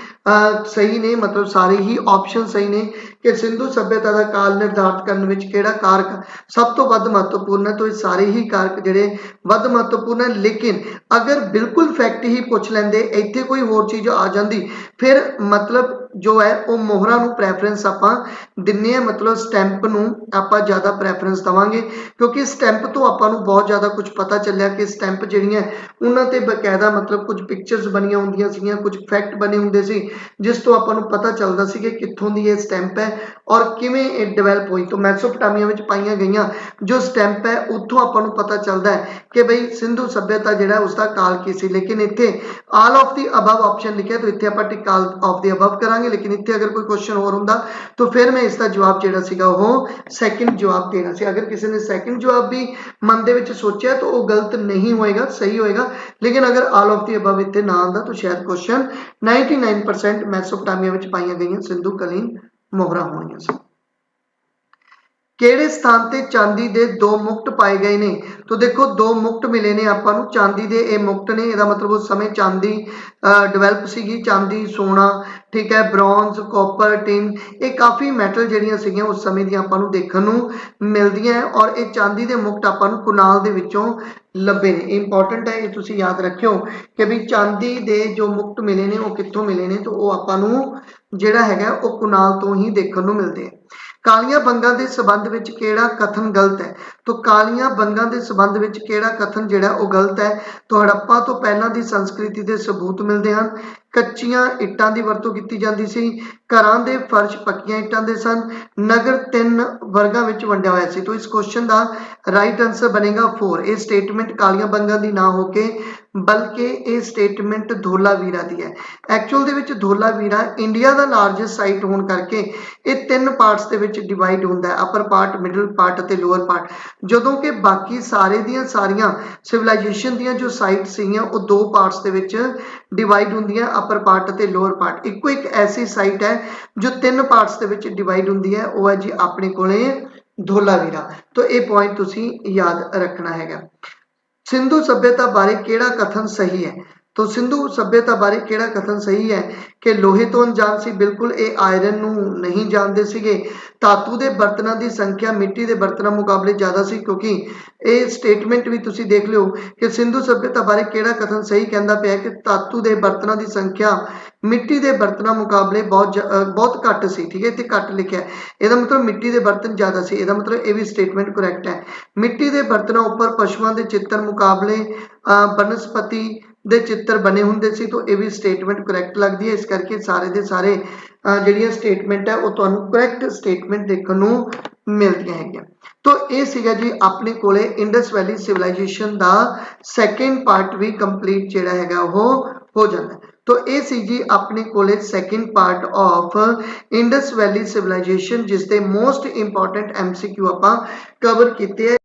ਸਹੀ ਨੇ, ਮਤਲਬ ਸਾਰੇ ਹੀ ਆਪਸ਼ਨ ਸਹੀ ਨੇ ਕਿ ਸਿੰਧੂ ਸਭਿਅਤਾ ਦਾ ਕਾਲ ਨਿਰਧਾਰਿਤ ਕਰਨ ਵਿੱਚ ਕਿਹੜਾ ਕਾਰਕ ਸਭ ਤੋਂ ਵੱਧ ਮਹੱਤਵਪੂਰਨ ਹੈ। तो ਇਹ ਸਾਰੇ ਹੀ ਕਾਰਕ ਜਿਹੜੇ ਵੱਧ ਮਹੱਤਵਪੂਰਨ ਹੈ। ਲੇਕਿਨ ਅਗਰ ਬਿਲਕੁਲ ਫੈਕਟ ਹੀ ਪੁੱਛ ਲੈਂਦੇ, ਇੱਥੇ ਕੋਈ ਹੋਰ ਚੀਜ਼ ਆ ਜਾਂਦੀ, ਫਿਰ ਮਤਲਬ ਜੋ ਹੈ ਉਹ ਮੋਹਰਾਂ ਨੂੰ ਪ੍ਰੈਫਰੈਂਸ ਆਪਾਂ ਦਿੰਨੇ ਆ, मतलब ਸਟੈਂਪ ਨੂੰ ਆਪਾਂ ਜ਼ਿਆਦਾ ਪ੍ਰੈਫਰੈਂਸ ਦਵਾਂਗੇ ਕਿਉਂਕਿ ਸਟੈਂਪ ਤੋਂ ਆਪਾਂ ਨੂੰ ਬਹੁਤ ਜ਼ਿਆਦਾ ਕੁਝ ਪਤਾ ਚੱਲਿਆ ਕਿ ਸਟੈਂਪ ਜਿਹੜੀਆਂ ਉਹਨਾਂ ਤੇ ਬਕਾਇਦਾ मतलब ਕੁਝ ਪਿਕਚਰਸ ਬਣੀਆਂ ਹੁੰਦੀਆਂ ਸੀਗੀਆਂ, ਕੁਝ ਫੈਕਟ ਬਣੇ ਹੁੰਦੇ ਸੀ ਜਿਸ ਤੋਂ ਆਪਾਂ ਨੂੰ ਪਤਾ ਚੱਲਦਾ ਸੀ ਕਿ ਕਿੱਥੋਂ ਦੀ ਇਹ ਸਟੈਂਪ ਹੈ ਔਰ ਕਿਵੇਂ ਇਹ ਡਿਵੈਲਪ ਹੋਈ। तो ਮੈਸੋਪੋਟਾਮੀਆ ਵਿੱਚ ਪਾਈਆਂ ਗਈਆਂ ਜੋ ਸਟੈਂਪ ਹੈ ਉੱਥੋਂ ਆਪਾਂ ਨੂੰ ਪਤਾ ਚੱਲਦਾ ਹੈ ਕਿ ਬਈ ਸਿੰਧੂ ਸਭਿਅਤਾ ਜਿਹੜਾ ਉਸ ਦਾ ਕਾਲ ਕੀ ਸੀ। ਲੇਕਿਨ ਇੱਥੇ all of the above option ਲਿਖਿਆ, तो ਇੱਥੇ ਆਪਾਂ ਟਿਕ ਆਲ ਆਫ ਦੀ ਅਬਵ ਕਰਾਂਗੇ। ਲੇਕਿਨ ਇੱਥੇ ਅਗਰ ਕੋਈ ਕੁਐਸਚਨ ਹੋਰ ਹੁੰਦਾ तो फिर मैं इसका जवाब ਜਿਹੜਾ ਸੀਗਾ ਉਹ ਸੈਕਿੰਡ ਜਵਾਬ ਦੇਣਾ ਸੀ। ਅਗਰ ਕਿਸੇ ਨੇ ਸੈਕਿੰਡ ਜਵਾਬ ਵੀ ਮਨ ਦੇ ਵਿੱਚ ਸੋਚਿਆ ਤਾਂ ਉਹ ਗਲਤ ਨਹੀਂ ਹੋਏਗਾ, ਸਹੀ ਹੋਏਗਾ। ਲੇਕਿਨ ਅਗਰ ਆਲ ਆਫ ਦੀ ਅਬਵ ਇੱਥੇ ਨਾ ਆਉਂਦਾ ਤਾਂ ਸ਼ਾਇਦ ਕੁਐਸਚਨ 99% ਮੈਸੋਪੋਟਾਮੀਆ ਵਿੱਚ ਪਾਈਆਂ ਗਈਆਂ ਸਿੰਧੂ ਕਾਲੀਨ ਮੋਹਰਾਂ ਹੋਣੀਆਂ ਸੀ। ਕਿਹੜੇ ਸਥਾਨ ਤੇ ਚਾਂਦੀ ਦੇ ਦੋ ਮੁਕਟ ਪਾਏ ਗਏ ਨੇ? तो देखो दो मुकट मिले ने ਆਪਾਂ ਨੂੰ ਚਾਂਦੀ ਦੇ ਇਹ ਮੁਕਟ ਨੇ, ਇਹਦਾ ਮਤਲਬ ਉਸ ਸਮੇਂ ਚਾਂਦੀ ਡਿਵੈਲਪ ਸੀਗੀ, ਚਾਂਦੀ, ਸੋਨਾ, ਠੀਕ ਹੈ, ਬ੍ਰੌਂਜ਼, ਕਾਪਰ, ਟਿਨ, ਇਹ ਕਾਫੀ ਮੈਟਲ ਜਿਹੜੀਆਂ ਸੀਗੀਆਂ ਉਸ ਸਮੇਂ ਦੀਆਂ ਆਪਾਂ ਨੂੰ ਦੇਖਣ ਨੂੰ ਮਿਲਦੀਆਂ ਹੈ ਔਰ ਇਹ ਚਾਂਦੀ ਦੇ ਮੁਕਟ ਆਪਾਂ ਨੂੰ ਕੁਨਾਲ ਦੇ ਵਿੱਚੋਂ ਲੱਭੇ ਨੇ। ਇੰਪੋਰਟੈਂਟ ਹੈ, ਇਹ ਤੁਸੀਂ ਯਾਦ ਰੱਖਿਓ ਕਿ ਵੀ ਚਾਂਦੀ ਦੇ ਜੋ ਮੁਕਟ ਮਿਲੇ ਨੇ ਉਹ ਕਿੱਥੋਂ ਮਿਲੇ ਨੇ, ਤਾਂ ਉਹ ਆਪਾਂ ਨੂੰ ਜਿਹੜਾ ਹੈਗਾ ਉਹ ਕੁਨਾਲ ਤੋਂ ਹੀ ਦੇਖਣ ਨੂੰ ਮਿਲਦੇ ਆ। ਕਾਲੀਆਂ ਬੰਗਾਂ ਦੇ ਸੰਬੰਧ ਵਿੱਚ ਕਿਹੜਾ ਕਥਨ ਗਲਤ ਹੈ? तो ਕਾਲੀਆਂ ਬੰਗਾਂ ਦੇ ਸੰਬੰਧ ਵਿੱਚ ਕਿਹੜਾ ਕਥਨ ਜਿਹੜਾ ਉਹ ਗਲਤ ਹੈ? तो ਹੜੱਪਾ ਤੋਂ ਪਹਿਲਾਂ ਦੀ ਸੰਸਕ੍ਰਿਤੀ ਦੇ ਸਬੂਤ ਮਿਲਦੇ ਹਨ, ਕੱਚੀਆਂ ਇੱਟਾਂ ਦੀ ਵਰਤੋਂ ਕੀਤੀ ਜਾਂਦੀ ਸੀ, ਘਰਾਂ ਦੇ ਫਰਸ਼ ਪੱਕੀਆਂ ਇੱਟਾਂ ਦੇ ਸਨ, ਨਗਰ 3 ਵਰਗਾਂ ਵਿੱਚ ਵੰਡਿਆ ਹੋਇਆ ਸੀ। तो इस क्वेश्चन ਦਾ ਰਾਈਟ ਆंसर ਬਣੇਗਾ 4। ਇਹ ਸਟੇਟਮੈਂਟ ਕਾਲੀਆਂ ਬੰਗਾਂ ਦੀ ਨਾ ਹੋ ਕੇ ਬਲਕਿ ਇਹ ਸਟੇਟਮੈਂਟ ਧੋਲਾਵੀਰਾ ਦੀ ਹੈ। ਐਕਚੁਅਲ ਦੇ ਵਿੱਚ ਧੋਲਾਵੀਰਾ ਇੰਡੀਆ ਦਾ ਲਾਰਜੈਸਟ ਸਾਈਟ ਹੋਣ ਕਰਕੇ ਇਹ 3 ਪਾਰਟਸ ਦੇ ਵਿੱਚ ਡਿਵਾਈਡ ਹੁੰਦਾ ਹੈ, ਅਪਰ ਪਾਰਟ, ਮਿਡਲ ਪਾਰਟ ਅਤੇ ਲੋਅਰ ਪਾਰਟ। ਜਦੋਂ ਕਿ ਬਾਕੀ ਸਾਰੇ ਦੀਆਂ ਸਾਰੀਆਂ ਸਿਵਲਾਈਜੇਸ਼ਨ ਦੀਆਂ ਜੋ ਸਾਈਟ ਸੀਗੀਆਂ ਉਹ 2 ਪਾਰਟਸ ਦੇ ਵਿੱਚ ਡਿਵਾਈਡ ਹੁੰਦੀਆਂ, ਅਪਰ ਪਾਰਟ ਅਤੇ ਲੋਅਰ ਪਾਰਟ। ਇੱਕੋ ਇੱਕ ਐਸੀ ਸਾਈਟ ਹੈ ਜੋ 3 ਪਾਰਟਸ ਦੇ ਵਿੱਚ ਡਿਵਾਈਡ ਹੁੰਦੀ ਹੈ, ਉਹ ਹੈ ਜੀ ਆਪਣੇ ਕੋਲੇ ਧੋਲਾਵੀਰਾ। तो ਇਹ ਪੁਆਇੰਟ ਤੁਸੀਂ ਯਾਦ ਰੱਖਣਾ ਹੈਗਾ। ਸਿੰਧੂ ਸਭਿਅਤਾ ਬਾਰੇ ਕਿਹੜਾ ਕਥਨ ਸਹੀ ਹੈ? तो सिंधु सभ्यता बारे ਕਿਹੜਾ ਕਥਨ ਸਹੀ ਹੈ ਕਿ ਲੋਹੇ ਤੋਂ ਅਣਜਾਣ ਸੀ? ਬਿਲਕੁਲ ਇਹ ਆਇਰਨ ਨੂੰ ਨਹੀਂ ਜਾਣਦੇ ਸੀਗੇ। ਧਾਤੂ ਦੇ ਬਰਤਨਾਂ ਦੀ ਸੰਖਿਆ ਮਿੱਟੀ ਦੇ ਬਰਤਨਾਂ ਮੁਕਾਬਲੇ ਜ਼ਿਆਦਾ ਸੀ, ਕਿਉਂਕਿ ਇਹ ਸਟੇਟਮੈਂਟ ਵੀ ਤੁਸੀਂ ਦੇਖ ਲਿਓ ਕਿ ਸਿੰਧੂ ਸਭਿਅਤਾ ਬਾਰੇ ਕਿਹੜਾ ਕਥਨ ਸਹੀ ਕਹਿੰਦਾ ਪਿਆ ਕਿ ਧਾਤੂ ਦੇ ਬਰਤਨਾਂ ਦੀ ਸੰਖਿਆ ਮਿੱਟੀ ਦੇ ਬਰਤਨਾਂ ਮੁਕਾਬਲੇ ਬਹੁਤ ਘੱਟ ਸੀ। ਠੀਕ ਹੈ, ਇੱਥੇ ਘੱਟ ਲਿਖਿਆ, ਇਹਦਾ ਮਤਲਬ ਮਿੱਟੀ ਦੇ ਬਰਤਨ ਜ਼ਿਆਦਾ ਸੀ, ਇਹਦਾ ਮਤਲਬ ਇਹ ਵੀ ਸਟੇਟਮੈਂਟ ਕਰੈਕਟ ਹੈ। ਮਿੱਟੀ ਦੇ ਬਰਤਨਾਂ ਉੱਪਰ ਪਸ਼ੂਆਂ ਦੇ ਚਿੱਤਰ ਮੁਕਾਬਲੇ ਬਨਸਪਤੀ ਦੇ ਚਿੱਤਰ ਬਣੇ ਹੁੰਦੇ ਸੀ, तो ਇਹ ਵੀ ਸਟੇਟਮੈਂਟ ਕਰੈਕਟ ਲੱਗਦੀ ਹੈ। ਇਸ ਕਰਕੇ ਸਾਰੇ ਦੇ ਸਾਰੇ ਜਿਹੜੀਆਂ ਸਟੇਟਮੈਂਟ ਹੈ ਉਹ ਤੁਹਾਨੂੰ ਕਰੈਕਟ ਸਟੇਟਮੈਂਟ ਦੇਖਣ ਨੂੰ ਮਿਲਦੀਆਂ ਹੈਗੀਆਂ। तो ਇਹ ਸੀਗਾ ਜੀ ਆਪਣੇ ਕੋਲੇ ਇੰਡਸ ਵੈਲੀ ਸਿਵਲਾਈਜੇਸ਼ਨ ਦਾ ਸੈਕਿੰਡ ਪਾਰਟ ਵੀ ਕੰਪਲੀਟ ਜਿਹੜਾ ਹੈਗਾ ਉਹ ਹੋ ਜਾਂਦਾ। तो ਇਹ ਸੀ ਜੀ ਆਪਣੇ ਕੋਲੇ second part of Indus valley civilisation, ਜਿਸ ਦੇ ਮੋਸਟ ਇੰਪੋਰਟੈਂਟ MCQ ਆਪਾਂ ਕਵਰ ਕੀਤੇ ਹੈ।